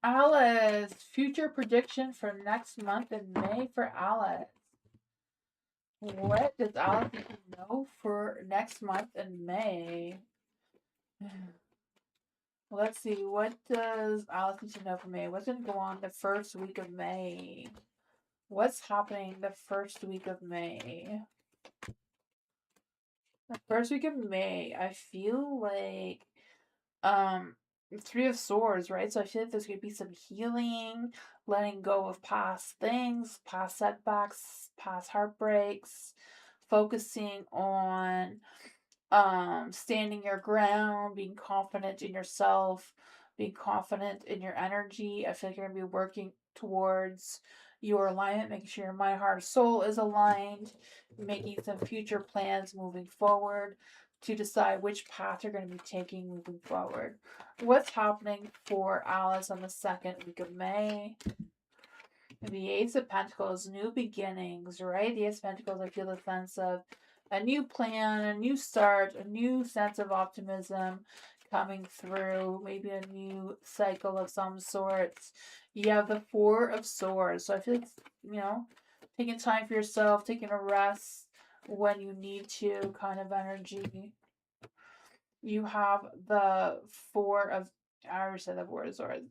Speaker 2: Alice, future prediction for next month in May for Alice. What does Alice need to know for next month in May? Let's see, what does Alice need to know for May? What's going to go on the first week of May? What's happening the first week of May? The first week of May, I feel like Three of Swords, right? So I feel like there's gonna be some healing, letting go of past things, past setbacks, past heartbreaks, focusing on standing your ground, being confident in yourself, being confident in your energy. I feel like you're gonna be working towards your alignment, making sure your mind, heart, soul is aligned, making some future plans moving forward to decide which path you're going to be taking moving forward. What's happening for Alice on the second week of May? The Ace of Pentacles, new beginnings, right? The Ace of Pentacles, I feel a sense of a new plan, a new start, a new sense of optimism coming through, maybe a new cycle of some sorts. You have the Four of Swords. So I feel like, taking time for yourself, taking a rest when you need to kind of energy. You have the Four of, I already said the Four of Swords.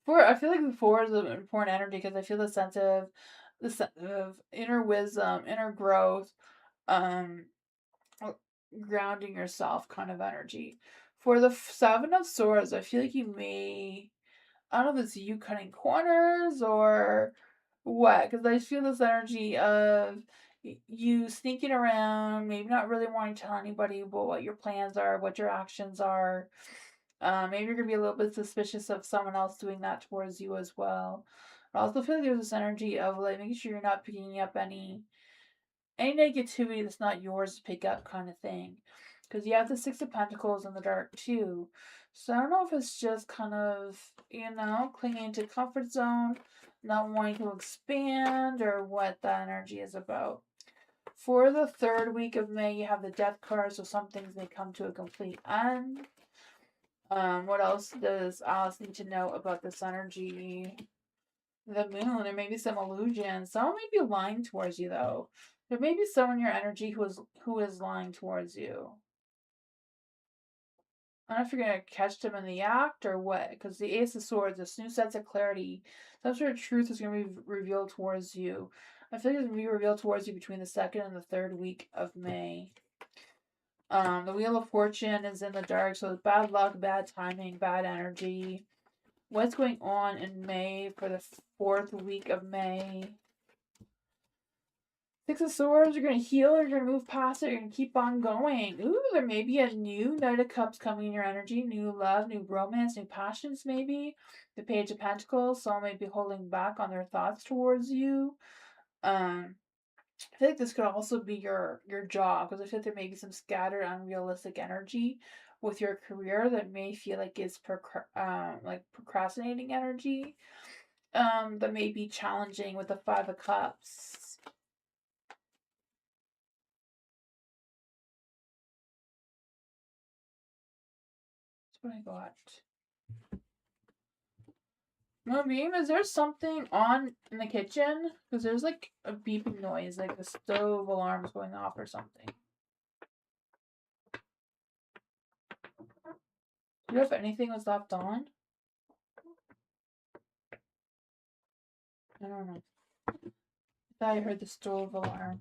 Speaker 2: I feel like the Four is an important energy because I feel the sense of inner wisdom, inner growth, um, grounding yourself kind of energy. For the Seven of Swords, I feel like you may, I don't know if it's you cutting corners or what, because I feel this energy of you sneaking around, maybe not really wanting to tell anybody about what your plans are, what your actions are. Maybe you're gonna be a little bit suspicious of someone else doing that towards you as well. I also feel like there's this energy of like making sure you're not picking up any negativity that's not yours to pick up kind of thing. Because you have the Six of Pentacles in the dark too. So I don't know if it's just kind of, clinging to comfort zone, not wanting to expand, or what that energy is about. For the third week of May, you have the Death card, so some things may come to a complete end. What else does Alice need to know about this energy? The Moon, there may be some illusion. Someone may be lying towards you, though. There may be someone in your energy who is lying towards you. I don't know if you're gonna catch them in the act or what, because the Ace of Swords, this new sense of clarity, some sort of truth is gonna be revealed towards you. I feel like it's gonna be revealed towards you between the second and the third week of May. The Wheel of Fortune is in the dark, so it's bad luck, bad timing, bad energy. What's going on in May for the fourth week of May? Six of Swords, you're going to heal, you're going to move past it, you're going to keep on going. Ooh, there may be a new Knight of Cups coming in your energy, new love, new romance, new passions maybe. The Page of Pentacles, someone may be holding back on their thoughts towards you. I feel like this could also be your job, because I feel like there may be some scattered, unrealistic energy with your career that may feel like it's like procrastinating energy. That may be challenging with the Five of Cups. That's what I got. Moonbeam, is there something on in the kitchen? Because there's like a beeping noise, like the stove alarm's going off or something. Do you know if anything was left on? I don't know. I thought I heard the stove alarm.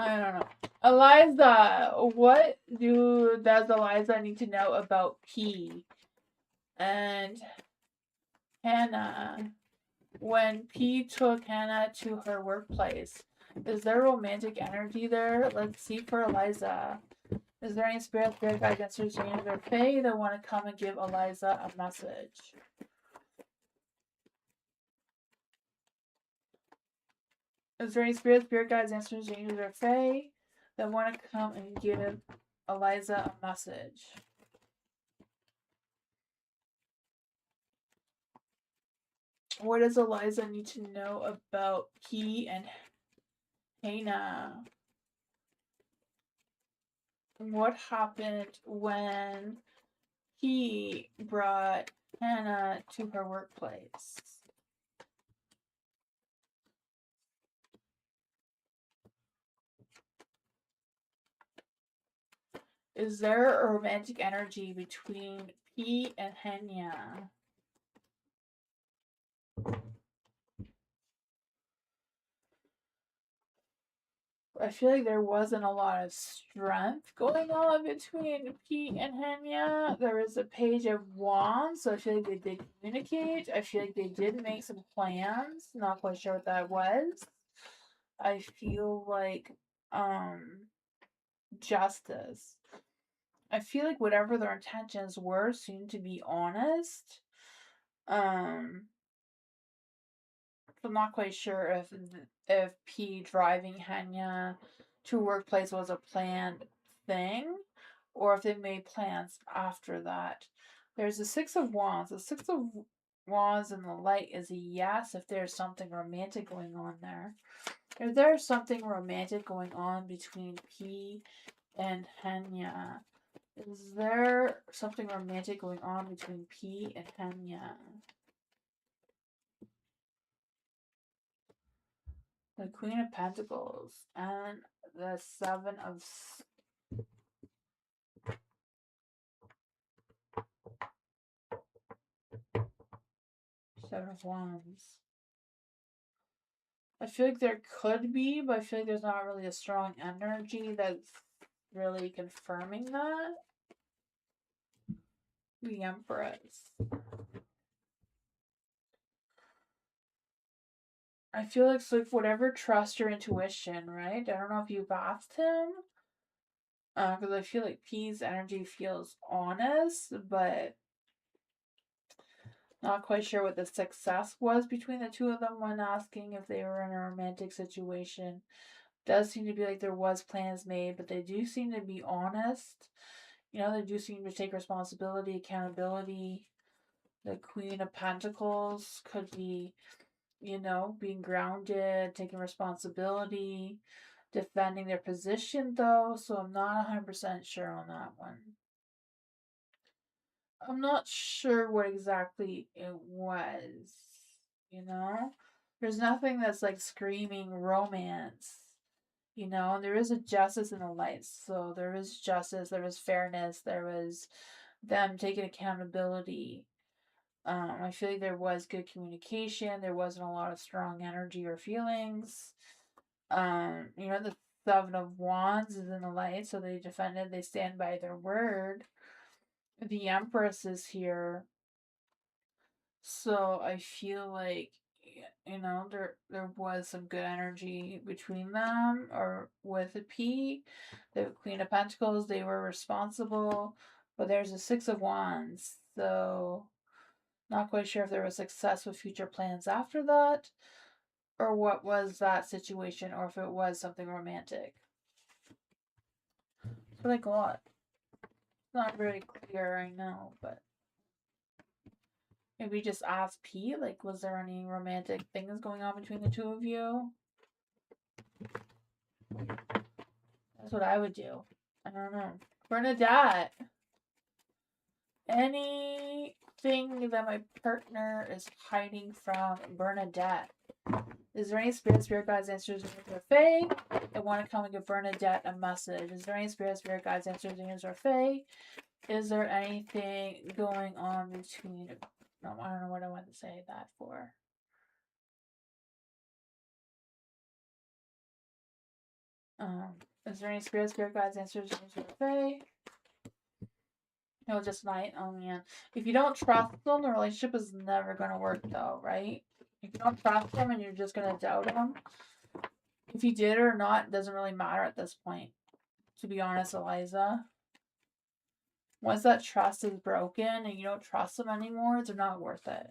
Speaker 2: I don't know. Eliza, what does Eliza need to know about P and Hannah? When P took Hannah to her workplace, is there romantic energy there? Let's see for Eliza. Is there any spirit guides, answers, angels, or fae that want to come and give Eliza a message? Is there any spirit guides, answers, angels, or fae that want to come and give Eliza a message? What does Eliza need to know about P and Hannah? What happened when he brought Hannah to her workplace? Is there a romantic energy between P and Hannah? I feel like there wasn't a lot of strength going on between Pete and Hanya. There was a page of wands, so I feel like they did communicate. I feel like they did make some plans. Not quite sure what that was. I feel like justice. I feel like whatever their intentions were seemed to be honest. I'm not quite sure if P driving Hanya to workplace was a planned thing, or if they made plans after that. There's a Six of Wands. The Six of Wands in the light is a yes if there's something romantic going on there. If there's something romantic going on between P and Hanya, is there something romantic going on between P and Hanya? The Queen of Pentacles and the Seven of Wands. I feel like there could be, but I feel like there's not really a strong energy that's really confirming that. The Empress. I feel like so whatever, trust your intuition, right? I don't know if you've asked him. Because I feel like P's energy feels honest, but not quite sure what the success was between the two of them when asking if they were in a romantic situation. Does seem to be like there was plans made, but they do seem to be honest. You know, they do seem to take responsibility, accountability. The Queen of Pentacles could be, you know, being grounded, taking responsibility, defending their position though, so I'm not 100% sure on that one. I'm not sure what exactly it was, you know? There's nothing that's like screaming romance, you know? There is a justice in the lights, so there is justice, there was fairness, there was them taking accountability. I feel like there was good communication, there wasn't a lot of strong energy or feelings. You know, the Seven of Wands is in the light, so they defended, they stand by their word. The Empress is here, so I feel like, you know, there was some good energy between them, or with a P. The Queen of Pentacles, they were responsible, but there's a Six of Wands, so not quite sure if there was success with future plans after that, or what was that situation, or if it was something romantic. That's what I got. It's not very clear, I know, but maybe just ask P, like, was there any romantic things going on between the two of you? That's what I would do. I don't know. Bernadette. Anything that my partner is hiding from Bernadette? Is there any spirit guides, answers, or fae that want to come and give Bernadette a message? Is there any spirit guides, answers, or fae? Is there anything going on between? No, I don't know what I want to say that for. Is there any spirit guides, answers, or fae? No, just night. Oh man, if you don't trust them, the relationship is never gonna work, though, right? If you don't trust them and you're just gonna doubt them, if you did or not, it doesn't really matter at this point. to be honest, Eliza. Once that trust is broken and you don't trust them anymore, they're not worth it.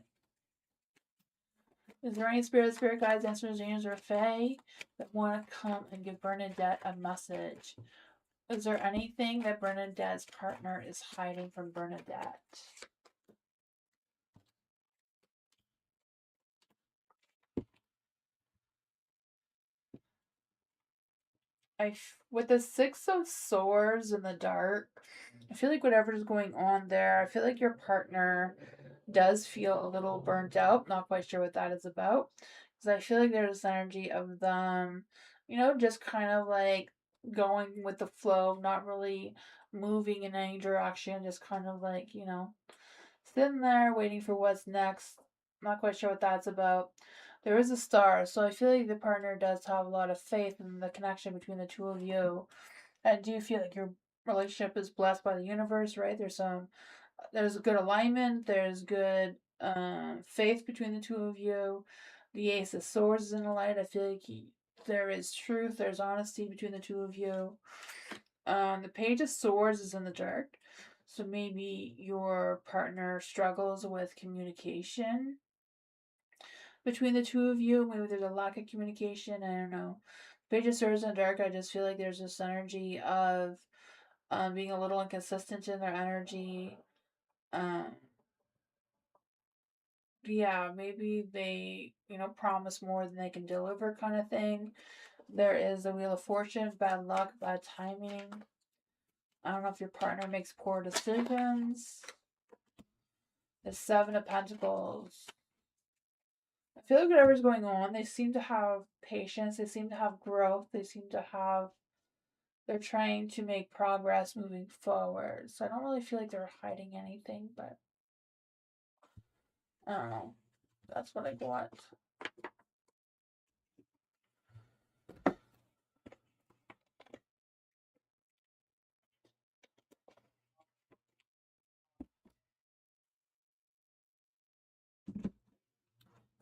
Speaker 2: Is there any spirit guides, ancestors, angels, or fae that want to come and give Bernadette a message? Is there anything that Bernadette's partner is hiding from Bernadette? With the Six of Swords in the dark, I feel like whatever's going on there, I feel like your partner does feel a little burnt out. Not quite sure what that is about. Because I feel like there's this energy of them, just kind of like going with the flow, not really moving in any direction, just kind of like, sitting there waiting for what's next. Not quite sure what that's about. There is a star, so I feel like the partner does have a lot of faith in the connection between the two of you. And do you feel like your relationship is blessed by the universe, right? There's a good alignment, there's good faith between the two of you. The Ace of Swords is in the light. I feel like there is truth, there's honesty between the two of you. The Page of Swords is in the dark. So maybe your partner struggles with communication between the two of you. Maybe there's a lack of communication. I don't know. Page of Swords in the dark, I just feel like there's this energy of being a little inconsistent in their energy. Um, yeah, maybe they, promise more than they can deliver kind of thing. There is the Wheel of Fortune, bad luck, bad timing. I don't know if your partner makes poor decisions. The Seven of Pentacles. I feel like whatever's going on, they seem to have patience, they seem to have growth, they're trying to make progress moving forward. So I don't really feel like they're hiding anything, but I don't know. That's what I got.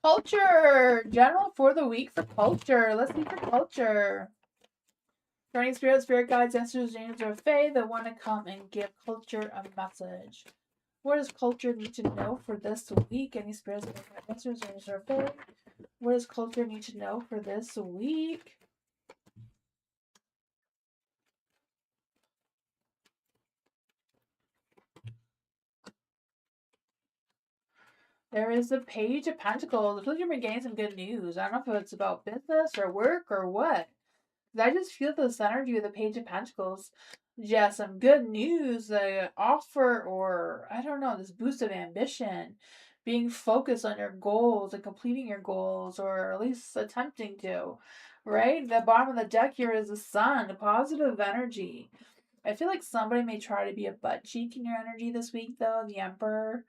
Speaker 2: Culture! General for the week for culture. Let's see for culture. Joining spirit guides, ancestors, angels, or fae that want to come and give culture a message. What does culture need to know for this week? Any spirits, guides, ancestors, angels, or fae? What does culture need to know for this week? There is the Page of Pentacles. I feel like you've been getting some good news. I don't know if it's about business or work or what. I just feel this energy of the Page of Pentacles. Yeah, some good news, offer, or I don't know, this boost of ambition, being focused on your goals and completing your goals, or at least attempting to. Right? The bottom of the deck here is the Sun, a positive energy. I feel like somebody may try to be a butt cheek in your energy this week, though. The Emperor.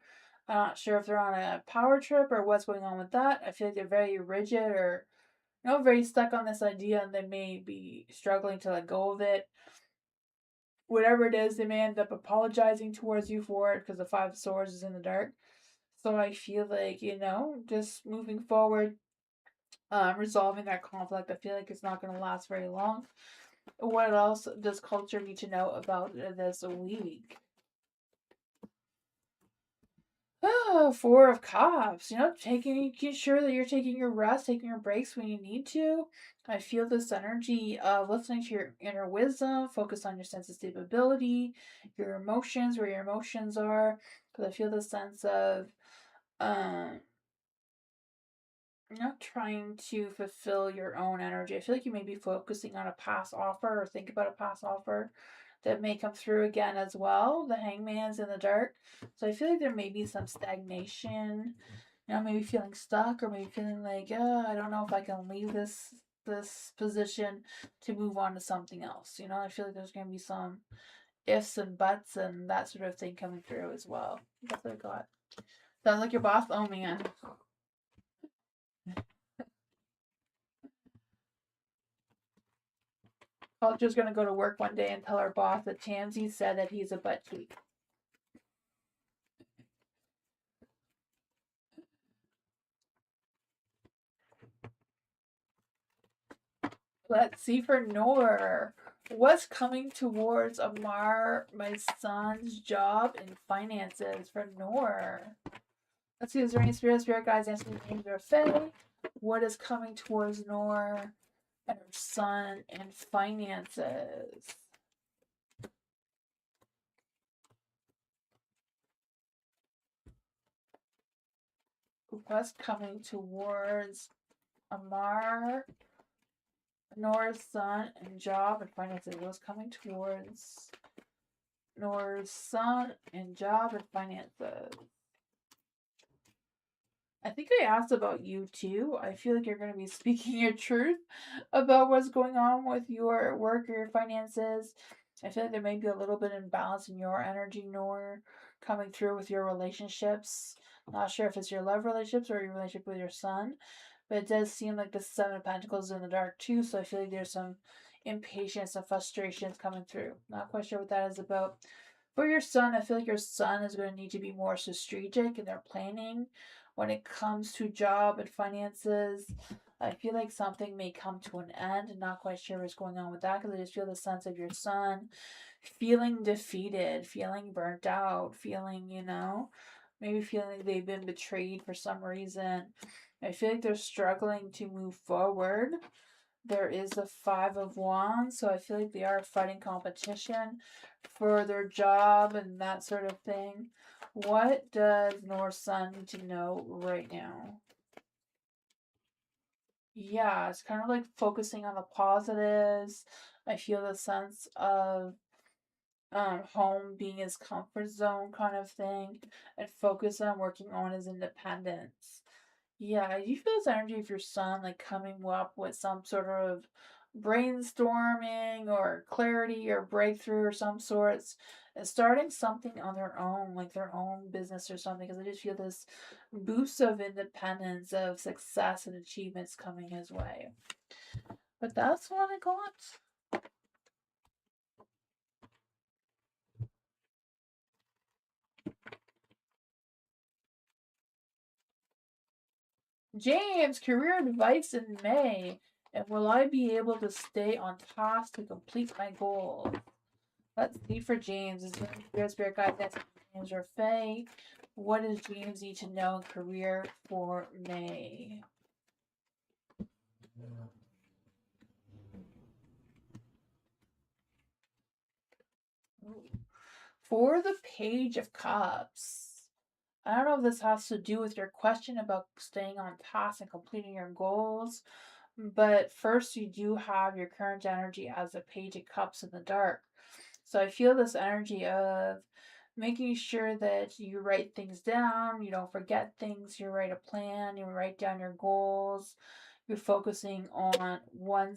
Speaker 2: I'm not sure if they're on a power trip or what's going on with that. I feel like they're very rigid or very stuck on this idea and they may be struggling to let go of it. Whatever it is, they may end up apologizing towards you for it because the Five of Swords is in the dark. So I feel like, just moving forward, resolving that conflict, I feel like it's not going to last very long. What else does culture need to know about this week? Four of Cups. Making sure that you're taking your rest, taking your breaks when you need to. I feel this energy of listening to your inner wisdom, focus on your sense of stability, your emotions, where your emotions are. Because I feel the sense of, um, trying to fulfill your own energy. I feel like you may be focusing on a past offer or think about a past offer that may come through again as well. The Hangman's in the dark. So I feel like there may be some stagnation, maybe feeling stuck or maybe feeling like, I don't know if I can leave this position to move on to something else. I feel like there's going to be some ifs and buts and that sort of thing coming through as well. That's what I got. Sounds like your boss. Oh man. Culture's gonna go to work one day and tell our boss that Tamsy said that he's a butt cheek. Let's see for Nor. What's coming towards Amar, my son's job and finances for Noor? Let's see, is there any spirit guides answering the names or Fae? What is coming towards Noor and her son and finances? What's coming towards Amar, Noor's son and job and finances? What's coming towards Noor's son and job and finances? I think I asked about you too. I feel like you're going to be speaking your truth about what's going on with your work or your finances. I feel like there may be a little bit of imbalance in your energy, nor coming through with your relationships. Not sure if it's your love relationships or your relationship with your son, but it does seem like the Seven of Pentacles in the dark too. So I feel like there's some impatience and frustrations coming through. Not quite sure what that is about. For your son, I feel like your son is going to need to be more strategic in their planning when it comes to job and finances. I feel like something may come to an end. I'm not quite sure what's going on with that because I just feel the sense of your son feeling defeated, feeling burnt out, feeling, maybe feeling like they've been betrayed for some reason. I feel like they're struggling to move forward. There is the Five of Wands, so I feel like they are fighting competition for their job and that sort of thing. What does North Sun need to know right now? Yeah, it's kind of like focusing on the positives. I feel the sense of home being his comfort zone kind of thing, and focus on working on his independence. Yeah, you feel this energy of your son like coming up with some sort of brainstorming or clarity or breakthrough or some sorts and starting something on their own, like their own business or something, because I just feel this boost of independence, of success and achievements coming his way. But that's what I got. James, career advice in May. And will I be able to stay on task to complete my goals? Let's see for James. Is there spirit guide that's James or Faye? What does James need to know in career for May? For the Page of Cups. I don't know if this has to do with your question about staying on task and completing your goals, but first you do have your current energy as a Page of Cups in the dark. So I feel this energy of making sure that you write things down, you don't forget things, you write a plan, you write down your goals, you're focusing on one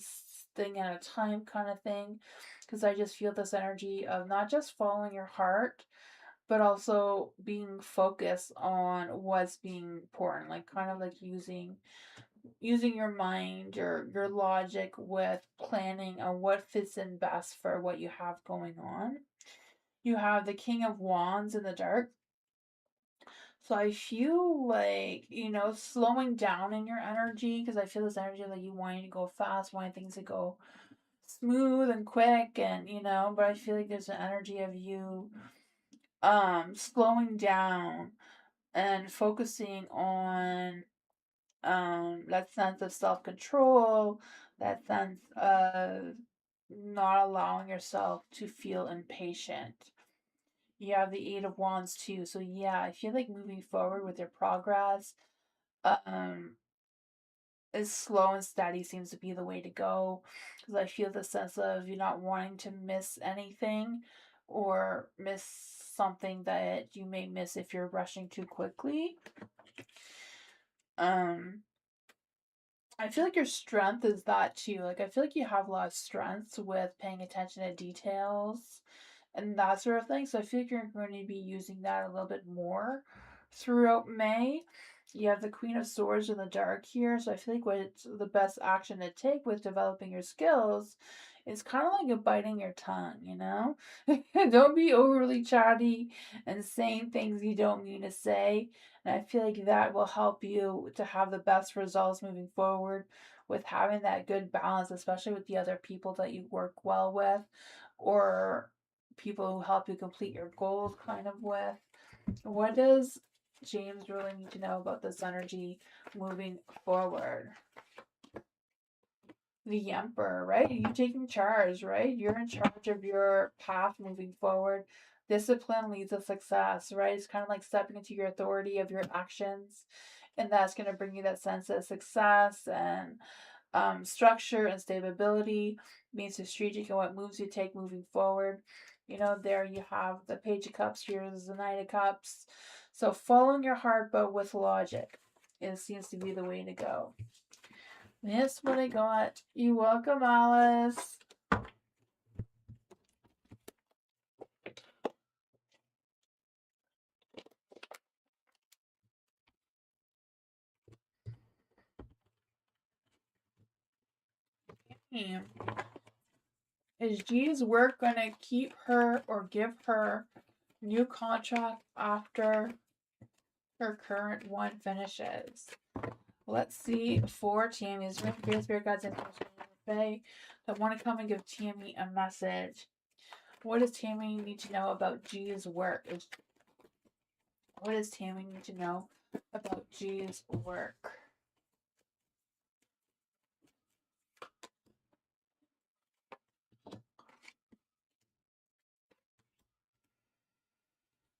Speaker 2: thing at a time kind of thing. Because I just feel this energy of not just following your heart, but also being focused on what's being important, like kind of like using your mind or your logic with planning on what fits in best for what you have going on. You have the King of Wands in the dark. So I feel like, slowing down in your energy because I feel this energy like you wanting to go fast, wanting things to go smooth and quick and, but I feel like there's an energy of you slowing down and focusing on that sense of self-control, that sense of not allowing yourself to feel impatient. You have the Eight of Wands too. So yeah, I feel like moving forward with your progress um is slow and steady seems to be the way to go. Because I feel the sense of you not wanting to miss anything or miss something that you may miss if you're rushing too quickly. Um I feel like your strength is that too. Like I feel like you have a lot of strengths with paying attention to details and that sort of thing. So I feel like you're going to be using that a little bit more throughout May. You have the Queen of Swords in the dark here, so I feel like what's the best action to take with developing your skills is kind of like a biting your tongue, Don't be overly chatty and saying things you don't mean to say. And I feel like that will help you to have the best results moving forward with having that good balance, especially with the other people that you work well with, or people who help you complete your goals kind of with. What does James really need to know about this energy moving forward? The Emperor, right? You taking charge, right? You're in charge of your path moving forward. Discipline leads to success, right? It's kind of like stepping into your authority of your actions, and that's going to bring you that sense of success and structure and stability. Means to strategic and what moves you take moving forward. There you have the Page of Cups. Here's the Knight of Cups. So following your heart, but with logic, it seems to be the way to go. That's what I got. You welcome, Alice. Is G's work gonna keep her or give her new contract after her current one finishes? Let's see for Tammy's Spirit Guides and Fae that want to come and give Tammy a message. What does Tammy need to know about G's work? What does Tammy need to know about G's work?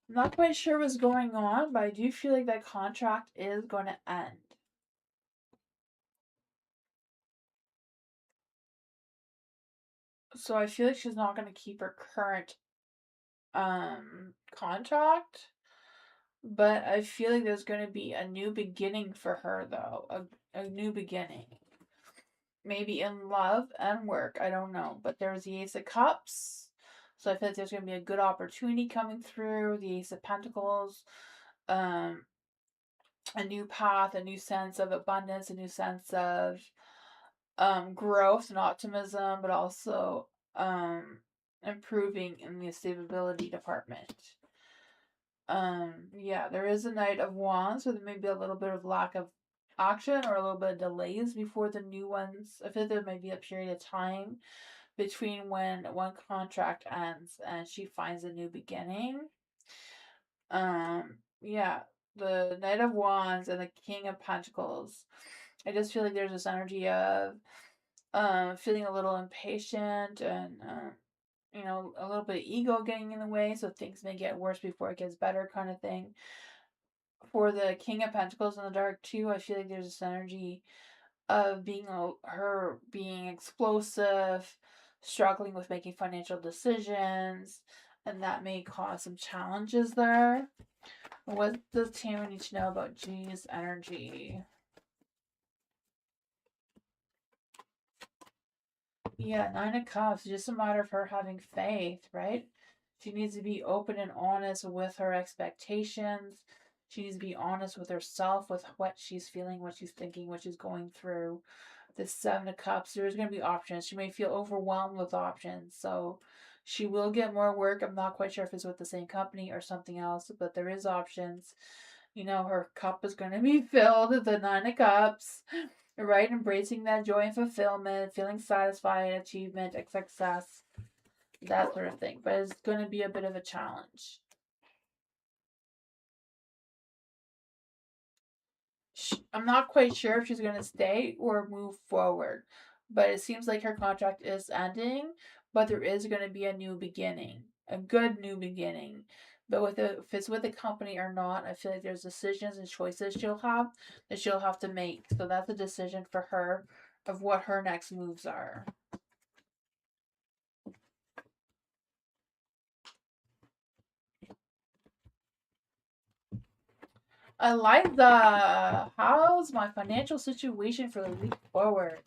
Speaker 2: I'm not quite sure what's going on, but I do feel like that contract is going to end. So I feel like she's not going to keep her current contract, but I feel like there's going to be a new beginning for her though, a new beginning. Maybe in love and work, I don't know, but there's the Ace of Cups. So I feel like there's going to be a good opportunity coming through, the Ace of Pentacles, a new path, a new sense of abundance, a new sense of growth and optimism, but also improving in the stability department. Yeah, there is a Knight of Wands, so there may be a little bit of lack of action or a little bit of delays before the new ones. I feel there may be a period of time between when one contract ends and she finds a new beginning. Yeah, the Knight of Wands and the King of Pentacles. I just feel like there's this energy of feeling a little impatient and a little bit of ego getting in the way, so things may get worse before it gets better, kind of thing. For the King of Pentacles in the dark too, I feel like there's this energy of her being explosive, struggling with making financial decisions, and that may cause some challenges there. What does Tamara need to know about G's energy? Yeah, Nine of Cups, just a matter of her having faith, right? She needs to be open and honest with her expectations. She needs to be honest with herself, with what she's feeling, what she's thinking, what she's going through. The Seven of Cups, there's going to be options. She may feel overwhelmed with options. So she will get more work. I'm not quite sure if it's with the same company or something else, but there is options. Her cup is going to be filled, the Nine of Cups, right? Embracing that joy and fulfillment, feeling satisfied, achievement, success, that sort of thing. But it's going to be a bit of a challenge. I'm not quite sure if she's going to stay or move forward, but it seems like her contract is ending, but there is going to be a new beginning, a good new beginning. But if it's with a company or not, I feel like there's decisions and choices she'll have to make. So that's a decision for her of what her next moves are. Eliza, how's my financial situation for the week forward?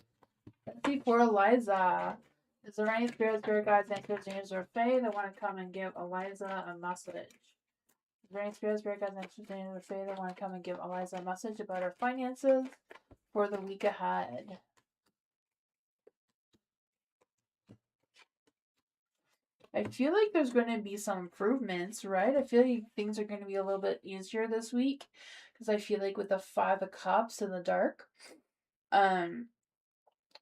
Speaker 2: Let's see for Eliza. Is there any spirit guides, angels, angels, or fae that want to come and give Eliza a message? Is there any spirit guides, angels, angels, or fae that want to come and give Eliza a message about her finances for the week ahead? I feel like there's going to be some improvements, right? I feel like things are going to be a little bit easier this week because I feel like with the Five of Cups in the dark,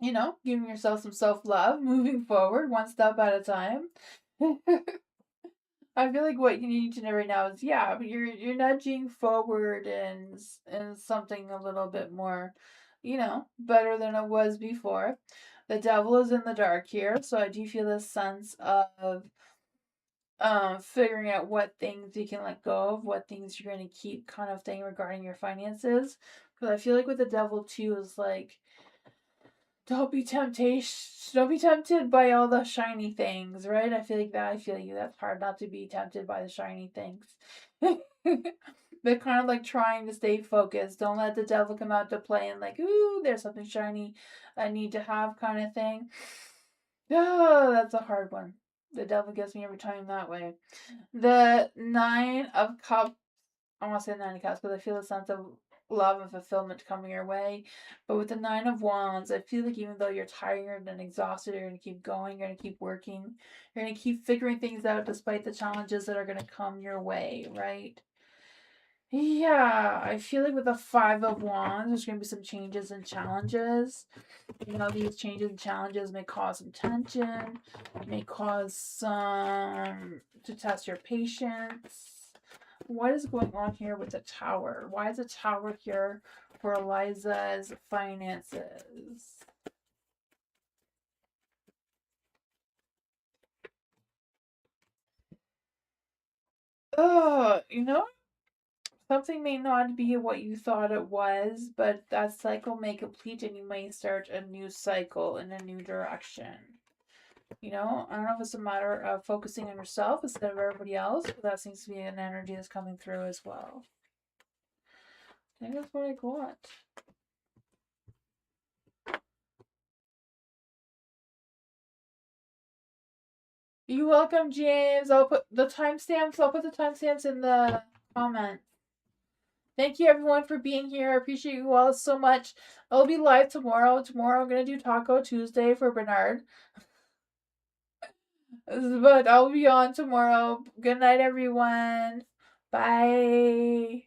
Speaker 2: giving yourself some self-love, moving forward one step at a time. I feel like what you need to know right now is, yeah, but you're nudging forward and something a little bit more, better than it was before. The devil is in the dark here, so I do feel this sense of figuring out what things you can let go of, what things you're going to keep, kind of thing, regarding your finances. Because I feel like with the devil too is like, don't be tempted by all the shiny things, right? I feel you. That's hard not to be tempted by the shiny things. They're kind of like trying to stay focused. Don't let the devil come out to play and like, ooh, there's something shiny I need to have, kind of thing. Oh, that's a hard one. The devil gets me every time that way. The Nine of Cups, I want to say Nine of Cups because I feel a sense of love and fulfillment coming your way. But with the Nine of Wands, I feel like even though you're tired and exhausted, you're going to keep going, you're going to keep working, you're going to keep figuring things out despite the challenges that are going to come your way, right? Yeah, I feel like with the Five of Wands, there's going to be some changes and challenges. These changes and challenges may cause some tension, may cause some to test your patience. What is going on here with the Tower? Why is the Tower here for Eliza's finances? Oh, something may not be what you thought it was, but that cycle may complete and you may start a new cycle in a new direction. I don't know if it's a matter of focusing on yourself instead of everybody else, but that seems to be an energy that's coming through as well. I think that's what I got. You're welcome, James. I'll put the timestamps in the comments. Thank you everyone for being here. I appreciate you all so much. I'll be live tomorrow. Tomorrow I'm gonna do Taco Tuesday for Bernard. But I'll be on tomorrow. Good night, everyone. Bye.